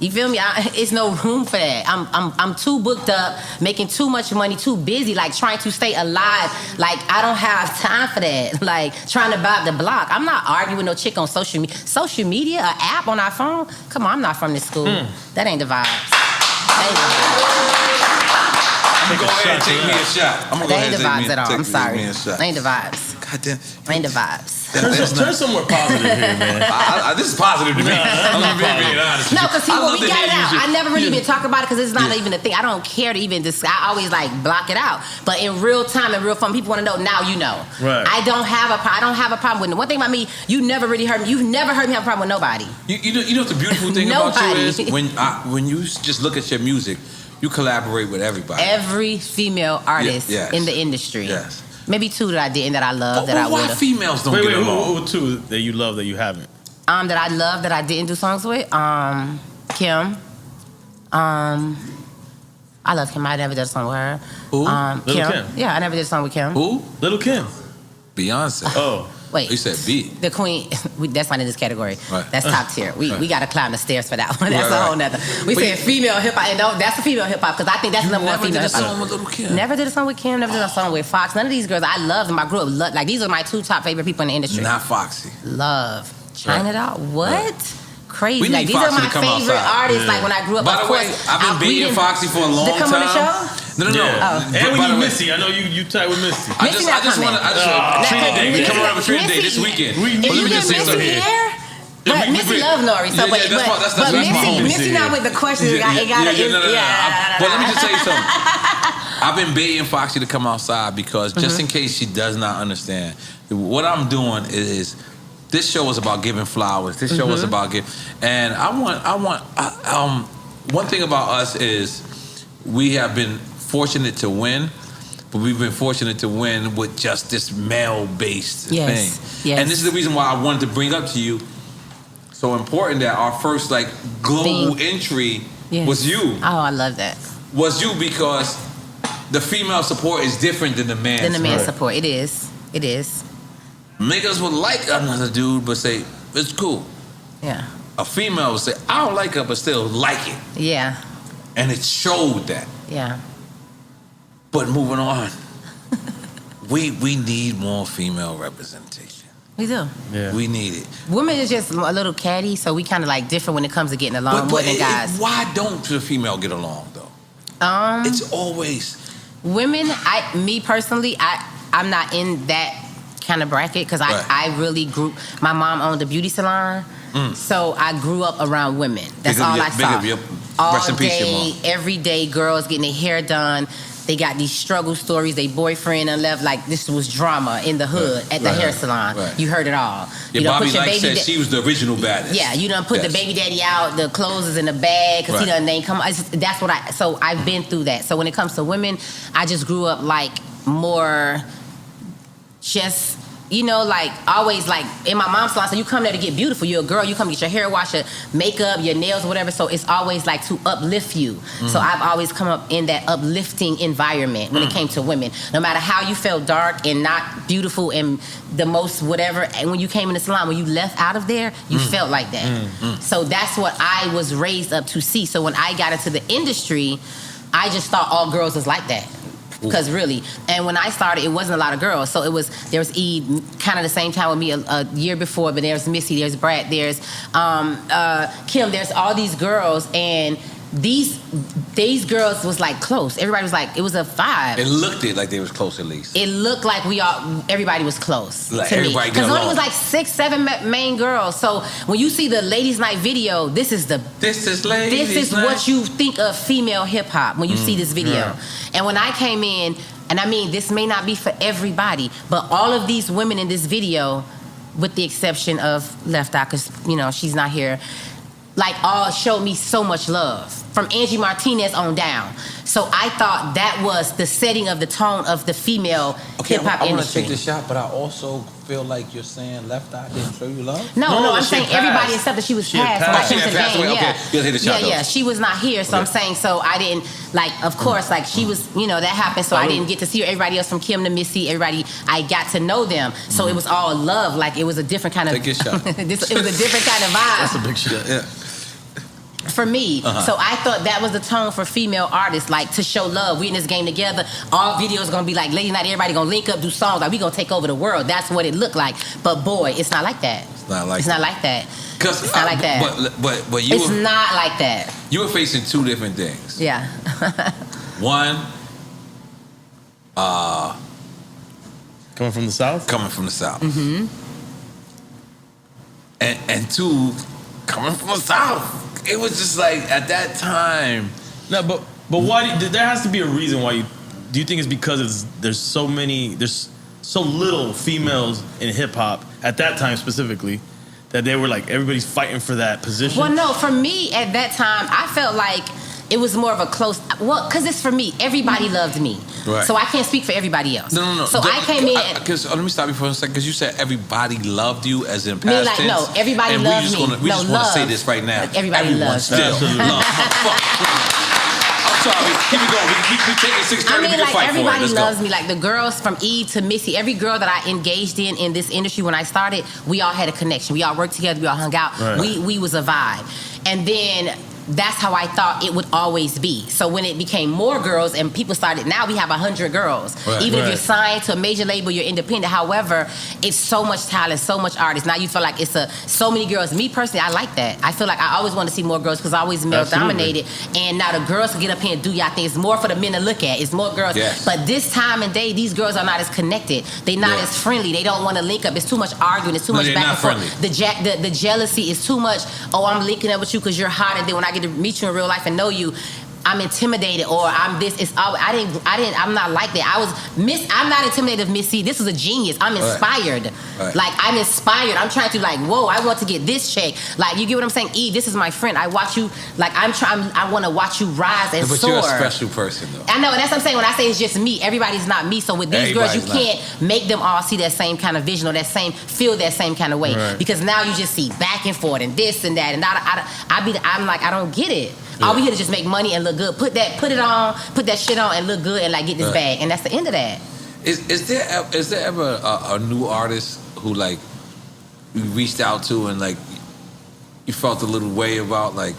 You feel me? It's no room for that. I'm too booked up, making too much money, too busy, like trying to stay alive. Like, I don't have time for that. Like, trying to buy the block. I'm not arguing with no chick on social media. Social media, an app on our phone? Come on, I'm not from this school. That ain't the vibes. That ain't the vibes. I'm gonna go ahead and take me a shot. That ain't the vibes at all. I'm sorry. That ain't the vibes. Goddamn. Ain't the vibes. Turn somewhere positive here, man. This is positive to me. I'm being honest. No, because we got it out. I never really even talk about it because it's not even a thing. I don't care to even discuss. I always like block it out. But in real time and real fun, people want to know. Now you know. Right. I don't have a problem with it. One thing about me, you never really heard me. You've never heard me have a problem with nobody. You know what the beautiful thing about you is when you just look at your music, you collaborate with everybody. Every female artist in the industry. Yes. Maybe 2 that I didn't that I love that I would have. Why females don't get along? Who 2 that you love that you haven't? That I love that I didn't do songs with? Kim. I love Kim. I never did a song with her. Who? Little Kim. Yeah, I never did a song with Kim. Who? Little Kim. Beyonce. Oh. Wait. You said B. The queen. That's not in this category. Right. That's top tier. We got to climb the stairs for that one. That's a whole nother. We said female hip hop, and that's a female hip hop because I think that's number one female hip hop. Never did a song with Little Kim. Never did a song with Kim. Never did a song with Fox. None of these girls. I love them. I grew up like these are my 2 top favorite people in the industry. Not Foxy. Love. China Doll. What? Right. Crazy. We Like need these are Foxy my to come favorite outside. artists. Like when I grew up. By the way, I've been beating Foxy for a long time. To come on the show? No. And when you Missy, I know you tight with Missy. I just want to. Trina Day. We come around with Trina Day this weekend. If you get Missy here. But Missy love N.O.R.E. So, but Missy not with the questions. It gotta. But let me just tell you something. I've been begging Foxy to come outside because just in case she does not understand, what I'm doing is this show is about giving flowers. This show is about giving. And one thing about us is we have been fortunate to win, but we've been fortunate to win with just this male-based thing. Yes. And this is the reason why I wanted to bring up to you, so important that our first like global entry was you. Oh, I love that. Was you, because the female support is different than the man support. Than the man support. It is. It is. Niggas would like another dude, but say, it's cool. Yeah. A female would say, I don't like her, but still like it. Yeah. And it showed that. Yeah. But moving on, we need more female representation. We do. Yeah. We need it. Women is just a little catty, so we kind of like different when it comes to getting along more than guys. Why don't the female get along though? It's always women. Me personally, I'm not in that kind of bracket because I really grew. My mom owned a beauty salon, so I grew up around women. That's all I saw. All day, every day, girls getting their hair done. They got these struggle stories. They boyfriend and left, like this was drama in the hood at the hair salon. Right. You heard it all. Yeah, you Bobby Light said she was the original baddest. Yeah, you done put the baby daddy out. The clothes is in the bag because he done ain't come. That's what I. So I've been through that. So when it comes to women, I just grew up like more, just. Like always like in my mom's salon, so you come there to get beautiful. You're a girl, you come get your hair washed, your makeup, your nails, whatever. So it's always like to uplift you. So I've always come up in that uplifting environment when it came to women. No matter how you felt dark and not beautiful and the most whatever, and when you came in the salon, when you left out of there, you felt like that. So that's what I was raised up to see. So when I got into the industry, I just thought all girls was like that. Because really, and when I started, it wasn't a lot of girls. So there was E kind of the same time with me a year before, but there's Missy, there's Brad, there's Kim, there's all these girls, and these girls was like close. Everybody was like, it was a vibe. It looked like they was close at least. It looked like everybody was close like to everybody me. Because along. only was like 6, 7 main girls. So when you see the ladies' night video, this is what you think of female hip hop when you see this video. Yeah. And when I came in, and I mean this may not be for everybody, but all of these women in this video, with the exception of Left Eye, because she's not here, like all showed me so much love from Angie Martinez on down. So I thought that was the setting of the tone of the female hip hop industry. I want to take the shot, but I also feel like you're saying Left Eye didn't show you love. No, I'm saying everybody except that she was passed. She passed away. Okay, you'll take the shot. Yeah, she was not here. So I'm saying, so I didn't of course, like she was, that happened. So I didn't get to see her. Everybody else from Kim to Missy, everybody, I got to know them. So it was all love. Like it was a different kind of. Take your shot. It was a different kind of vibe. That's a big shot. Yeah. For me, so I thought that was the tone for female artists, like to show love. We in this game together. All videos gonna be like lady night. Everybody gonna link up, do songs. Like we gonna take over the world. That's what it looked like. But boy, it's not like that. It's not like. It's not like that. It's not like that. But you. It's not like that. You were facing two different things. Yeah. One. Coming from the South. Coming from the South. Mm-hmm. And two, coming from the South. It was just like at that time. No, but why? There has to be a reason why do you think it's because there's so little females in hip hop at that time specifically that they were like everybody's fighting for that position? Well, no, for me at that time, I felt like it was more of a close. Well, because it's for me. Everybody loved me, right. So I can't speak for everybody else. No. So I came in. Because let me stop you for a second. Because you said everybody loved you, as in past tense. No, everybody loved me. We just want to say this right now. Everybody loves me. Still love. I'm sorry. Keep it going. We take it 6:30. We can fight for it. Everybody loves me. Like the girls from Eve to Missy, every girl that I engaged in this industry when I started, we all had a connection. We all worked together. We all hung out. Right. We was a vibe, and then. That's how I thought it would always be. So when it became more girls and people started, now we have 100 girls. Right, Even if you're signed to a major label, you're independent. However, it's so much talent, so much artists. Now you feel like it's so many girls. Me personally, I like that. I feel like I always want to see more girls because I always male dominated. And now the girls can get up here and do y'all thing. It's more for the men to look at. It's more girls. Yes. But this time and day, these girls are not as connected. They're not as friendly. They don't want to link up. It's too much arguing. It's too much back and forth. The jealousy is too much. Oh, I'm linking up with you because you're hot. And then when I get to meet you in real life and know you, I'm intimidated or I'm this. It's all, I'm not like that. I'm not intimidated of Miss C. This is a genius. I'm inspired. Right. Like I'm inspired. I'm trying to like, whoa, I want to get this check. Like you get what I'm saying? E, this is my friend. I watch you. Like I want to watch you rise and But soar. you're a special person though. I know, and that's what I'm saying. When I say it's just me, everybody's not me. So with these girls, you can't make them all see that same kind of vision or feel that same kind of way. Right. Because now you just see back and forth and this and that, and I'm like, I don't get it. Yeah. All we here to just make money and look good. Put that shit on and look good and like get this bag, and that's the end of that. Is there ever a new artist who like you reached out to and like you felt a little way about like?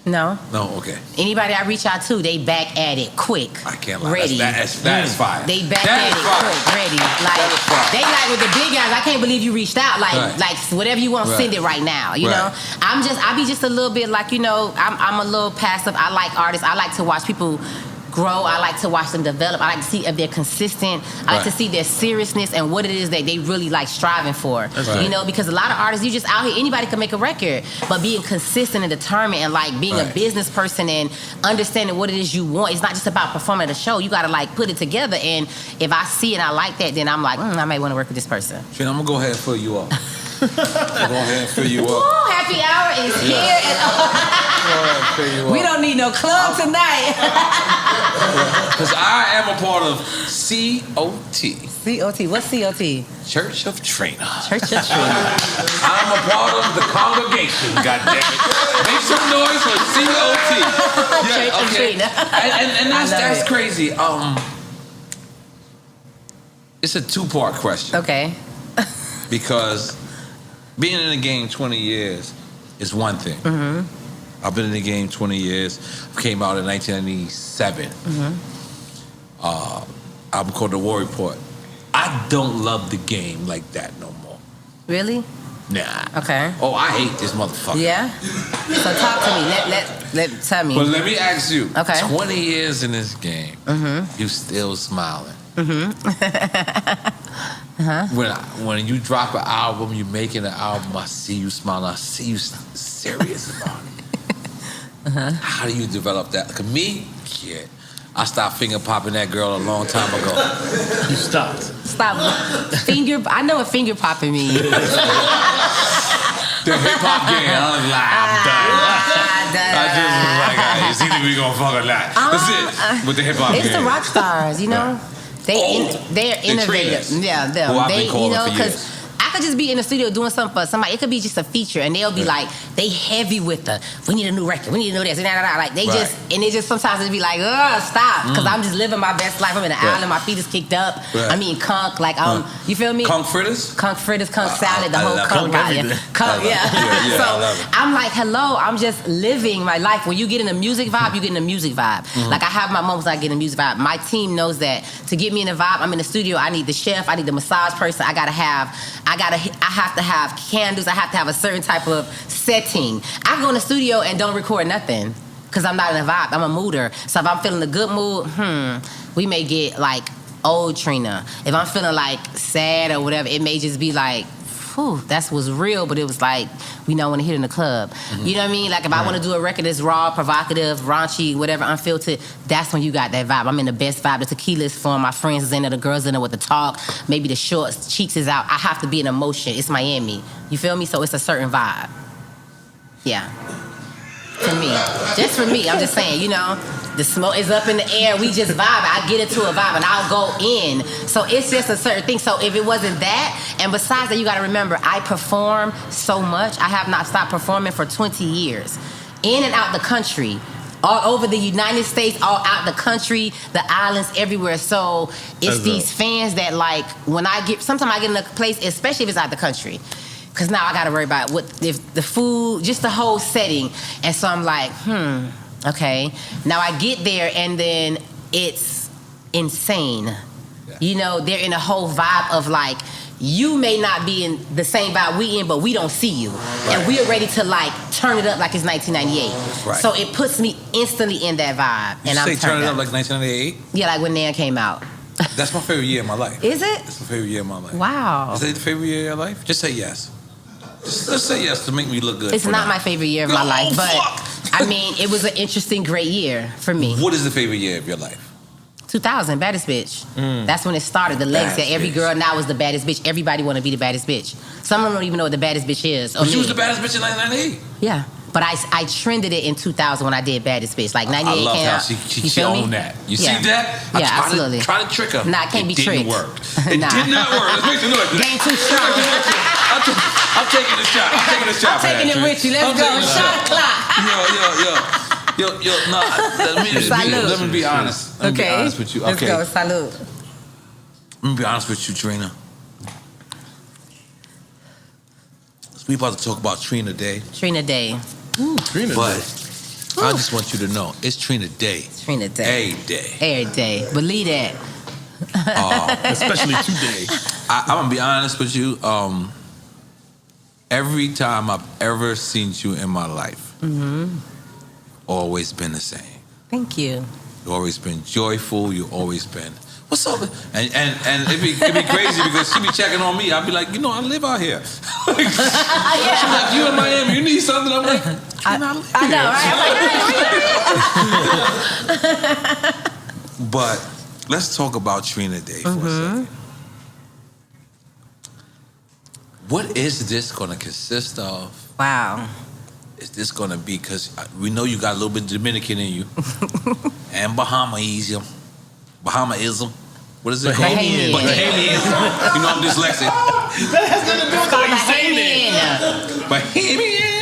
No. No, okay. Anybody I reach out to, they back at it quick. I can't lie. Ready. That is fire. They back at it quick, ready. Like they like with the big guys. I can't believe you reached out. Like whatever you want, send it right now. You know. I be just a little bit like I'm a little passive. I like artists. I like to watch people grow. I like to watch them develop. I like to see if they're consistent. I like to see their seriousness and what it is that they really like striving for. You know, because a lot of artists, you just out here, anybody can make a record, but being consistent and determined and like being a business person and understanding what it is you want. It's not just about performing at a show. You gotta like put it together, and if I see and I like that, then I'm like, I may want to work with this person. Trina, I'm gonna go ahead and fill you up. I'm gonna go ahead and fill you up. Woo, happy hour is here. And we don't need no club tonight. Because I am a part of COT. COT, what's COT? Church of Trina. Church of Trina. I'm a part of the congregation, goddammit. Make some noise for COT. Church of Trina. And that's crazy. It's a two-part question. Okay. Because being in the game 20 years is one thing. Mm-hmm. I've been in the game 20 years. I came out in 1997. Album called The War Report. I don't love the game like that no more. Really? Nah. Okay. Oh, I hate this motherfucker. Yeah? So talk to me. Tell me. But let me ask you. Okay. 20 years in this game, you still smiling. When you drop an album, you making an album, I see you smiling, I see you serious about it. How do you develop that? Cause me, shit, I stopped finger popping that girl a long time ago. You stopped. Stop. I know what finger popping means. The hip hop game, I'm done. I just was like, it's either we gonna fuck or not. That's it. With the hip hop game. It's the rock stars, you know? They're innovative. Yeah, them. Who I've been calling for years. I could just be in the studio doing something for somebody. It could be just a feature, and they'll be like, they heavy with we need a new record. We need to know this. Like they just sometimes it'd be like, stop, because I'm just living my best life. I'm in the island. My feet is kicked up. I'm eating conch. Like you feel me? Conch fritters? Conch fritters, conch salad, the whole conch. Conch, yeah. So I'm like, hello. I'm just living my life. When you get in the music vibe, you get in the music vibe. Like I have my moments when I get in the music vibe. My team knows that to get me in the vibe, I'm in the studio. I need the chef. I need the massage person. I have to have candles. I have to have a certain type of setting. I go in the studio and don't record nothing because I'm not in a vibe. I'm a mooder. So if I'm feeling a good mood, we may get like old Trina. If I'm feeling like sad or whatever, it may just be like, whew, that was real, but it was like, we don't want to hit in the club. You know what I mean? Like if I want to do a record that's raw, provocative, raunchy, whatever, unfiltered, that's when you got that vibe. I'm in the best vibe. The tequila is for my friends is in there, the girls in there with the talk, maybe the shorts, cheeks is out. I have to be in emotion. It's Miami. You feel me? So it's a certain vibe. Yeah. For me. Just for me. I'm just saying, you know, the smoke is up in the air. We just vibe. I get into a vibe and I'll go in. So it's just a certain thing. So if it wasn't that, and besides that, you got to remember, I perform so much. I have not stopped performing for 20 years. In and out the country. All over the United States, all out the country, the islands, everywhere. So it's these fans that like, sometimes I get in a place, especially if it's out the country. Because now I got to worry about if the food, just the whole setting. And so I'm like, okay. Now I get there and then it's insane. Yeah. You know, they're in a whole vibe of like, you may not be in the same vibe we in, but we don't see you. Right. And we are ready to like turn it up like it's 1998. Right. So it puts me instantly in that vibe. You say turn it up like 1998? Yeah, like when N.O.R.E came out. That's my favorite year of my life. Is it? That's my favorite year of my life. Wow. Is that the favorite year of your life? Just say yes. Just say yes to make me look good. It's not my favorite year of my life, but I mean, it was an interesting, great year for me. What is the favorite year of your life? 2000, baddest bitch. That's when it started. The legacy. Baddest Every bitch. girl now is the baddest bitch. Everybody want to be the baddest bitch. Some of them don't even know what the baddest bitch is. But you was the baddest bitch in 1998. Yeah. But I trended it in 2000 when I did Baddest Bitch. Like 98 I love came how out. she owned that. You see that? Yeah, absolutely. Try to trick her. Nah, I can't be tricked. It didn't work. It Nah. did not work. Let's make some noise. Game too strong. I'm taking the shot. I'm taking the shot. I'm taking it with you. Let's go. Shot clock. Yo, let me be honest. Let me be honest with you. Let's Okay. go. Salute. Let me be honest with you, Trina. We about to talk about Trina Day. Trina Day. Trina But Day. I just want you to know, it's Trina Day. Trina Day. A day. Every day. Believe that. Especially today. I'm gonna be honest with you. Every time I've ever seen you in my life, always been the same. Thank you. You've always been joyful. You've always been, what's up? And it'd be crazy because she be checking on me. I'd be like, I live out here. She's like, you in Miami, you need something? I'm like, I live here. I know, right? But let's talk about Trina Day for a second. What is this going to consist of? Wow. Is this going to be, because we know you got a little bit Dominican in you, and Bahamaism. What is it called? Bahamian. Bahamian. I'm dyslexic. That has nothing to do with how you saying it. Bahamian.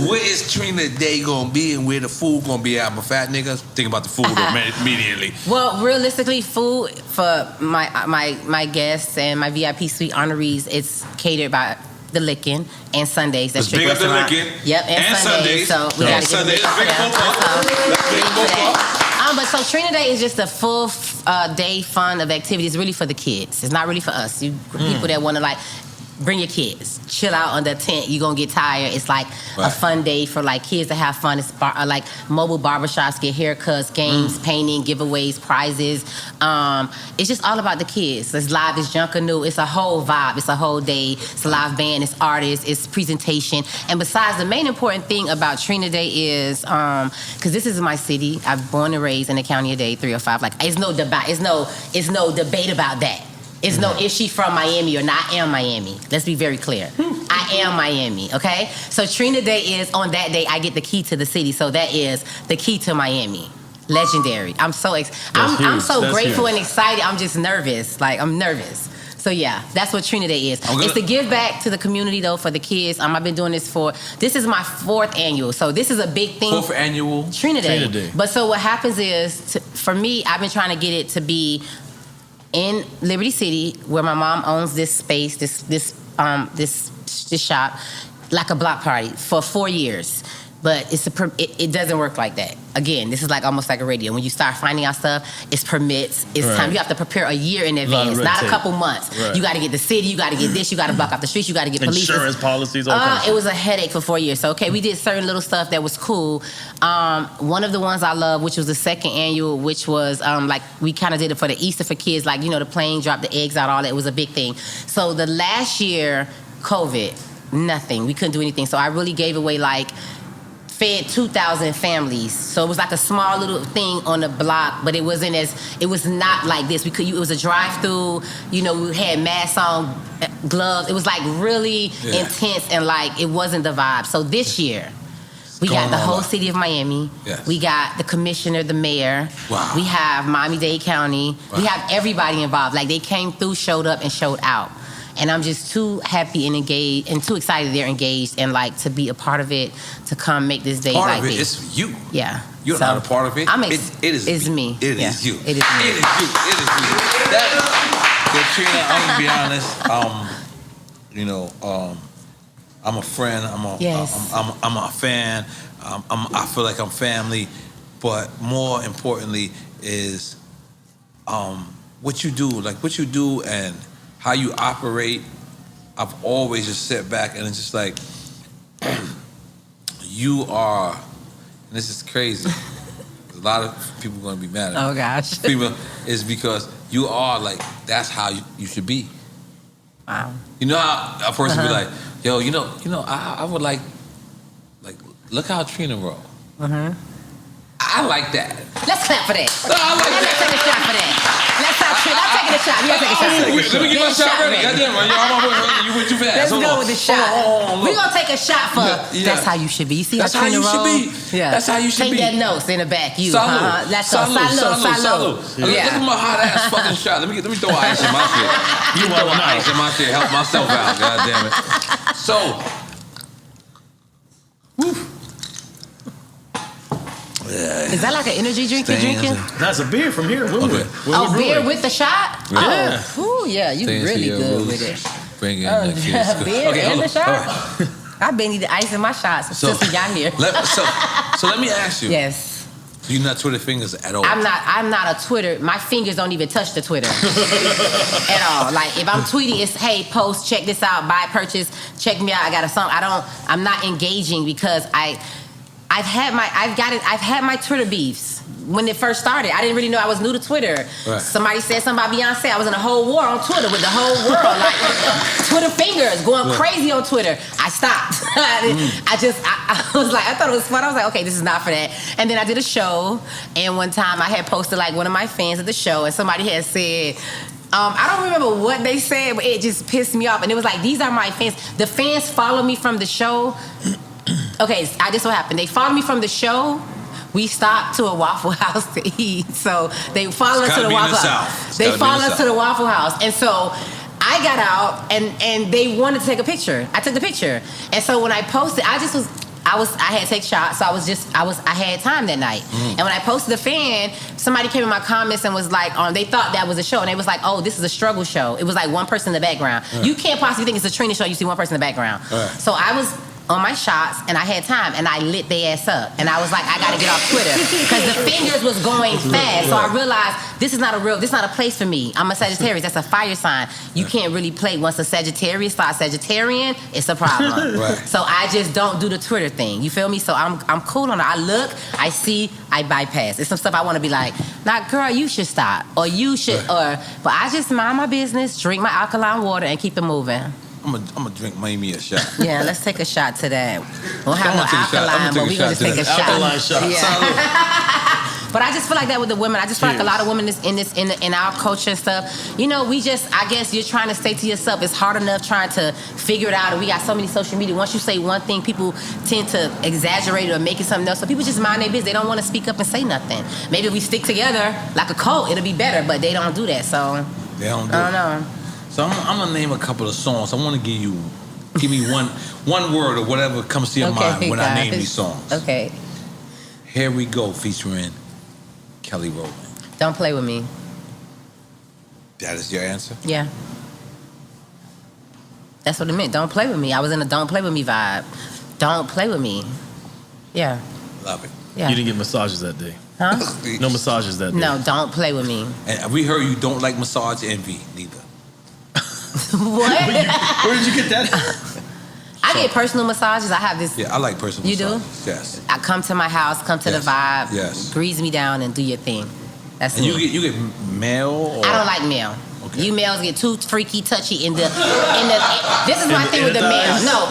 Where is Trina Day gonna be and where the food gonna be at? I'm a fat nigga. Think about the food immediately. Well, realistically, food for my guests and my VIP suite honorees, it's catered by the Lickin' and Sundays. That's Let's big up the restaurant. Lickin'. Yep, and Sundays. So we gotta get Sundays. Big yeah, football. but so Trina Day is just a full day fun of activities, really for the kids. It's not really for us. You people that want to like bring your kids, chill out under a tent. You're gonna get tired. It's like a fun day for like kids to have fun. It's like mobile barbershops, get haircuts, games, painting, giveaways, prizes. It's just all about the kids. It's live, it's Junkanoo. It's a whole vibe. It's a whole day. It's a live band. It's artists. It's presentation. And besides, the main important thing about Trina Day is because this is my city. I've born and raised in the county of Dade, 305. Like it's no debate. It's no debate about that. It's no, is she from Miami or not? I am Miami. Let's be very clear. I am Miami, okay? So Trina Day is, on that day, I get the key to the city. So that is the key to Miami. Legendary. I'm so I'm so grateful and excited. I'm just nervous. Like, I'm nervous. So yeah, that's what Trina Day is. It's to give back to the community though, for the kids. I've been doing this this is my 4th annual. So this is a big thing. 4th annual Trina Day. Trina Day. But so what happens is, for me, I've been trying to get it to be in Liberty City, where my mom owns this space, this shop, like a block party for 4 years. But it doesn't work like that. Again, this is like almost like a radio. When you start finding out stuff, it's permits, it's time. You have to prepare a year in advance, not a couple months. Right. You got to get the city, you got to get this, you got to block off the streets, you got to get police. Insurance policies, all kinds of It was a headache for 4 years. So, okay, we did certain little stuff that was cool. One of the ones I love, which was the 2nd annual, which was like we kind of did it for the Easter for kids, like, the plane dropped the eggs out, all that. It was a big thing. So the last year, COVID, nothing. We couldn't do anything. So I really gave away fed 2,000 families. So it was like a small little thing on the block, but it was not like this. It was a drive-through, we had masks on, gloves. It was like really intense and like it wasn't the vibe. So this year, we got the whole city of Miami. Yes. We got the commissioner, the mayor. Wow. We have Miami-Dade County. Wow. We have everybody involved. Like they came through, showed up, and showed out. And I'm just too happy and engaged and too excited they're engaged and like to be a part of it, to come make this day part like of it. this. It's you. Yeah. You're not a part of it. It is me. It is you. It is me. It is you. It is you. Trina, I'm gonna be honest. I'm a friend. I'm a fan. I feel like I'm family. But more importantly is what you do. Like what you do and how you operate. I've always just sat back and it's just like, you are, and this is crazy. A lot of people are gonna be mad at me. Oh gosh. People, is because you are like, that's how you should be. Wow. You know how a person be like, yo, I would like Like, look how Trina roll. I like that. Let's clap for that. No, I like Let's that. take a shot for that. Let's not trip. I'm taking a shot. You gotta take a shot. Let me get my shot ready. Goddamn, you went too fast. Let's Hold go on. with the shot. Hold on, We're gonna take a shot for that's how you should be. See That's how how Trina you should roll? be. Yeah. That's how you should Take be. that notes in the back. You. Salud. Let's go. Salud. Look at my hot ass fucking shot. Let me throw ice in my shit. You throw ice in my shit. Help myself out. God damn it. So. Is that like an energy drink you're drinking? That's a beer from here. Okay. Oh, beer with the shot? Yeah. Oh, yeah, you Stay really into your good roots. with it. Bring in Oh, the kids. beer Okay, and hold the on. shot? All right. I've been eating ice in my shots since we got here. So let me ask you. Yes. You're not Twitter fingers at all. I'm not a Twitter. My fingers don't even touch the Twitter at all. Like if I'm tweeting, it's hey, post, check this out, buy, purchase, check me out. I got a song. I'm not engaging because I've had my Twitter beefs. When it first started, I didn't really know I was new to Twitter. Right. Somebody said something about Beyonce. I was in a whole war on Twitter with the whole world, like Twitter fingers going crazy on Twitter. I stopped. I was like, I thought it was fun. I was like, okay, this is not for that. And then I did a show, and one time I had posted like one of my fans at the show, and somebody had said, I don't remember what they said, but it just pissed me off. And it was like, these are my fans. The fans follow me from the show. Okay, this is what happened. They followed me from the show. We stopped to a Waffle House to eat. So they followed us to the Waffle House. They followed us to the Waffle House. And so I got out and they wanted to take a picture. I took the picture. And so when I posted, I had to take shots, so I had time that night. And when I posted the fan, somebody came in my comments and was like, they thought that was a show, and they was like, oh, this is a struggle show. It was like one person in the background. You can't possibly think it's a Trina show, you see one person in the background. So I was on my shots, and I had time, and I lit their ass up. And I was like, I gotta get off Twitter. Because the fingers was going fast. So I realized this is not a place for me. I'm a Sagittarius, that's a fire sign. You can't really play. Once a Sagittarius starts Sagittarian, it's a problem. So I just don't do the Twitter thing. You feel me? So I'm cool on it. I look, I see, I bypass. It's some stuff I wanna be like, nah, girl, you should stop. Or you should, but I just mind my business, drink my alkaline water, and keep it moving. I'm gonna drink Miami a shot. Yeah, let's take a shot to that. We'll have no alkaline, but we're gonna just take a shot. Alkaline shot. Yeah. But I just feel like that with the women. I just feel like a lot of women in our culture and stuff. You know, I guess you're trying to stay to yourself. It's hard enough trying to figure it out. And we got so many social media. Once you say one thing, people tend to exaggerate it or make it something else. So people just mind their business. They don't want to speak up and say nothing. Maybe if we stick together like a cult, it'll be better. But they don't do that. So They don't do I don't know. So I'm gonna name a couple of songs. I want to give me one word or whatever comes to your mind when I name these songs. Okay. Here We Go featuring Kelly Rowland. Don't play with me. That is your answer? Yeah. That's what it meant. Don't play with me. I was in a don't play with me vibe. Don't play with me. Yeah. Love it. Yeah. You didn't get massages that day. Huh? No massages that day. No, don't play with me. And we heard you don't like massage envy neither. What? Where did you get that? I get personal massages. I have this. Yeah, I like personal You do? massages. Yes. I come to my house, come to the vibe, Yes. breeze me down, and do your thing. That's And me. you get male or I don't like male. Okay. You males get too freaky, touchy in the. This is my thing with the males. No,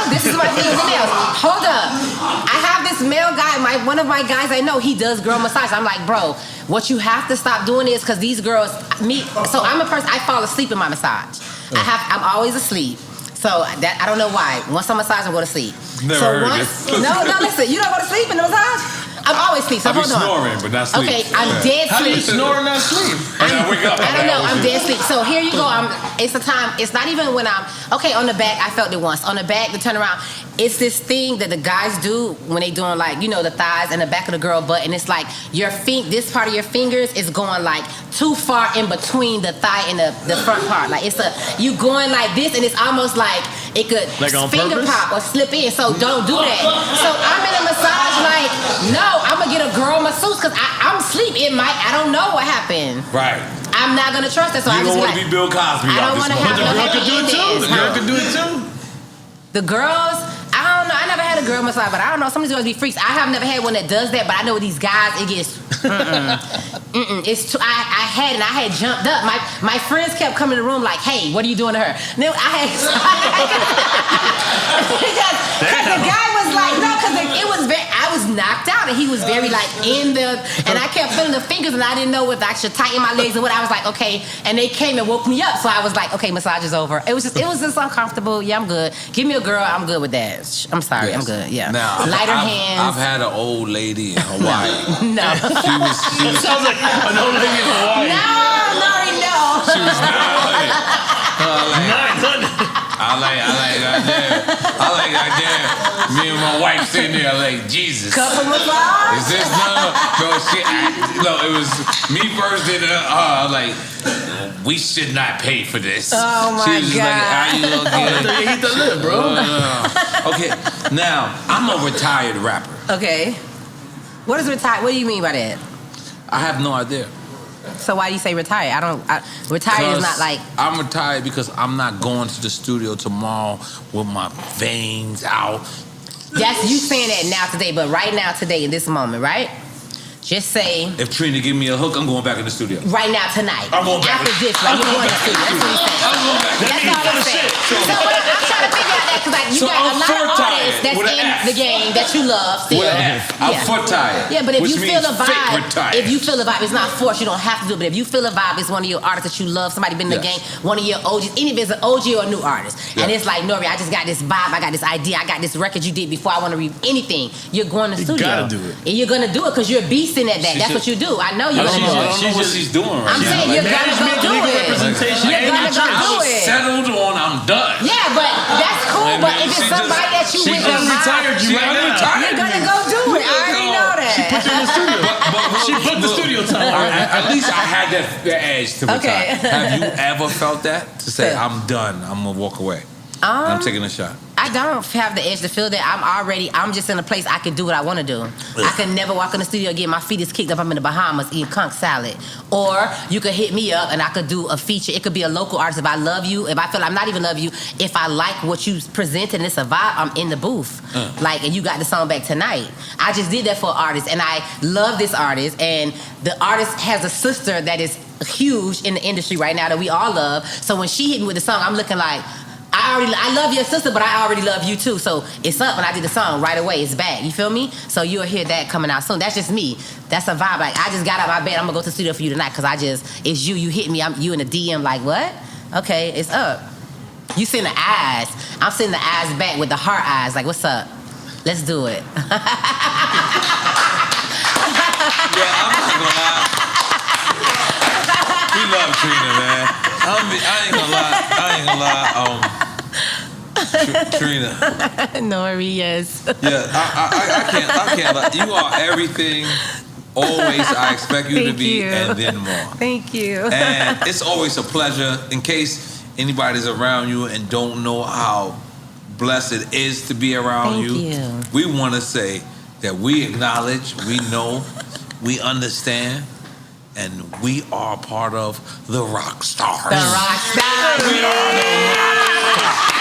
this is my thing with the males. Hold up, I have this male guy. One of my guys I know, he does girl massage. I'm like, bro, what you have to stop doing is because these girls, So I'm a person. I fall asleep in my massage. I'm always asleep. So that I don't know why. Once I'm massaged, I go to sleep. Never so heard once, this. no, listen. You don't go to sleep in the massage. I'm always asleep. So I be hold on. snoring, but not sleep. Okay, I'm dead How do you sleep. snore and not sleep? I wake up. I don't know. I'm dead sleep. So here you go. It's the time. It's not even when I'm okay on the back. I felt it once on the back. The turnaround. It's this thing that the guys do when they doing like the thighs and the back of the girl butt, and it's like this part of your fingers is going like too far in between the thigh and the front part. Like you going like this, and it's almost like it could Like on finger purpose? pop or slip in. So don't do that. So I'm in a massage like no. I'm gonna get a girl masseuse because I'm asleep. I don't know what happened. Right. I'm not gonna trust that. So I You just don't be want like, to be Bill Cosby. I don't want to have The no girl happy could do it too. endings. The girl could do it too. The girls, I don't know. I never had a girl massage, but I don't know. Some of these girls be freaks. I have never had one that does that, but I know with these guys, it gets. It's too. I had jumped up. My friends kept coming in the room like, "Hey, what are you doing to her?" And then because the guy was like, knocked out, and he was very like in the, and I kept feeling the fingers, and I didn't know if I should tighten my legs or what. I was like, okay, and they came and woke me up, so I was like, okay, massage is over. It was just uncomfortable. Yeah, I'm good. Give me a girl, I'm good with that. I'm sorry, I'm good. Yeah. Now, lighter hands. I've had an old lady in Hawaii. No. She was Sounds like an old lady in Hawaii. No. She was like, I like goddamn. Me and my wife sitting there like, Jesus. Couple massage? Is this no, it was me first and like, we should not pay for this. Oh my She was just God. like, how you gonna You eat the lip, bro. Okay, now I'm a retired rapper. Okay. What is retired? What do you mean by that? I have no idea. So why do you say retired? Retired is not like. I'm retired because I'm not going to the studio tomorrow with my veins out. That's you saying that now today, but right now today in this moment, right? Just say. If Trina give me a hook, I'm going back in the studio. Right now tonight. I'm going back. After this, like you're going to the studio. That's what he's saying. I'm going back. That's all I'm saying. So what I'm trying to figure out that because like you So got a I'm lot of for artists tired that's with an in F. the game that you love still. With an F. I'm for tired. Yeah, but if which you feel means a fake vibe, retired. if you feel a vibe, it's not forced. You don't have to do it. But if you feel a vibe, it's one of your artists that you love. Somebody been in the game, one of your OGs. Even if it's an OG or a new artist, and it's like N.O.R.E, I just got this vibe. I got this idea. I got this record you did before I want to read anything. You're going to the studio. You gotta do it. And you're gonna do it because you're beasting at that. That's what you do. I know you're gonna do I it. don't know what she's doing right I'm now. saying you're gonna go do legal it. representation. You're gonna go I do was it. settled on. I'm done. Yeah, but that's cool. And But then if she it's somebody that you she with just the retired you right now. you're gonna go do it. I already know that. She booked the studio time. At least I had that edge to retire. Okay. Have you ever felt that? To say, I'm done. I'm going to walk away. I'm taking a shot. I don't have the edge to feel that. I'm just in a place I can do what I want to do. I can never walk in the studio again. My feet is kicked up. I'm in the Bahamas eating conch salad. Or you could hit me up and I could do a feature. It could be a local artist. If I love you, if I feel I'm not even love you, if I like what you presented and it's a vibe, I'm in the booth. And you got the song back tonight. I just did that for an artist and I love this artist. And the artist has a sister that is huge in the industry right now that we all love. So when she hit me with the song, I'm looking like, I love your sister, but I already love you too. So it's up when I did the song right away. It's back. You feel me? So you'll hear that coming out soon. That's just me. That's a vibe. Like I just got out of my bed. I'm gonna go to the studio for you tonight because it's you. You hit me. You in the DM like what? Okay, it's up. You send the eyes. I'm sending the eyes back with the heart eyes. Like what's up? Let's do it. Yeah, I'm not gonna lie. We love Trina, man. I ain't gonna lie. Trina. N.O.R.E, yes. Yeah, I can't lie. You are everything. Always, I expect you to Thank be, you. and then more. Thank you. And it's always a pleasure. In case anybody's around you and don't know how blessed it is to be around Thank you. we want to say that we acknowledge, we know, we understand, and we are part of the rock stars. The rock stars. We are the rock stars.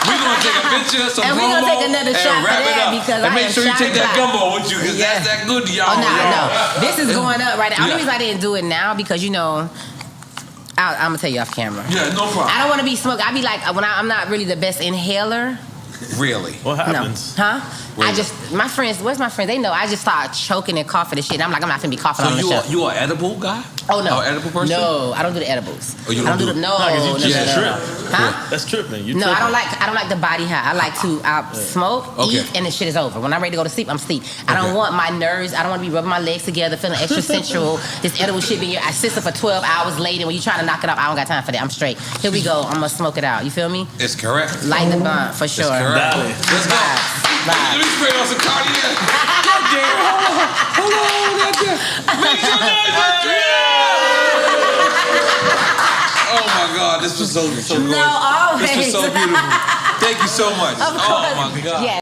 We're gonna take a picture, some And we're promo, gonna take another and shot for wrap it that up. because And I make am sure you take that shot. gumbo with you, because Yeah. that's that good, y'all. Oh, no, y'all. no. This is going up right now. The only Yeah. reason I didn't do it now because, you know, I'm going to tell you off camera. Yeah, no problem. I don't want to be smoked. I be like, when I'm not really the best inhaler. Really? What happens? No. Huh? Really? My friends, where's my friends? They know I just start choking and coughing and shit. I'm like, I'm not going to be coughing on the show. So you are edible guy? Oh, no. Edible person? No, I don't do the edibles. Oh, you I don't don't do do the, it? no, No, 'cause you just no. trip. Huh? That's tripping. You No, tripping. I don't like the body high. I like to smoke, Okay. eat, and the shit is over. When I'm ready to go to sleep, I'm sleep. I don't Okay. want my nerves. I don't want to be rubbing my legs together, feeling extra sensual. This edible shit being your sister for 12 hours later when you trying to knock it off. I don't got time for that. I'm straight. Here we go. I'm gonna smoke it out. You feel me? It's correct. Light the blunt for sure. It's correct. Valley. Let's go. Let me spray on some Cardi. Goddamn, hold on, goddamn. Make some noise for Trina! Oh my God, this was so good. No, always. This was so beautiful. Thank you so much. Of Oh course. my God. Yeah.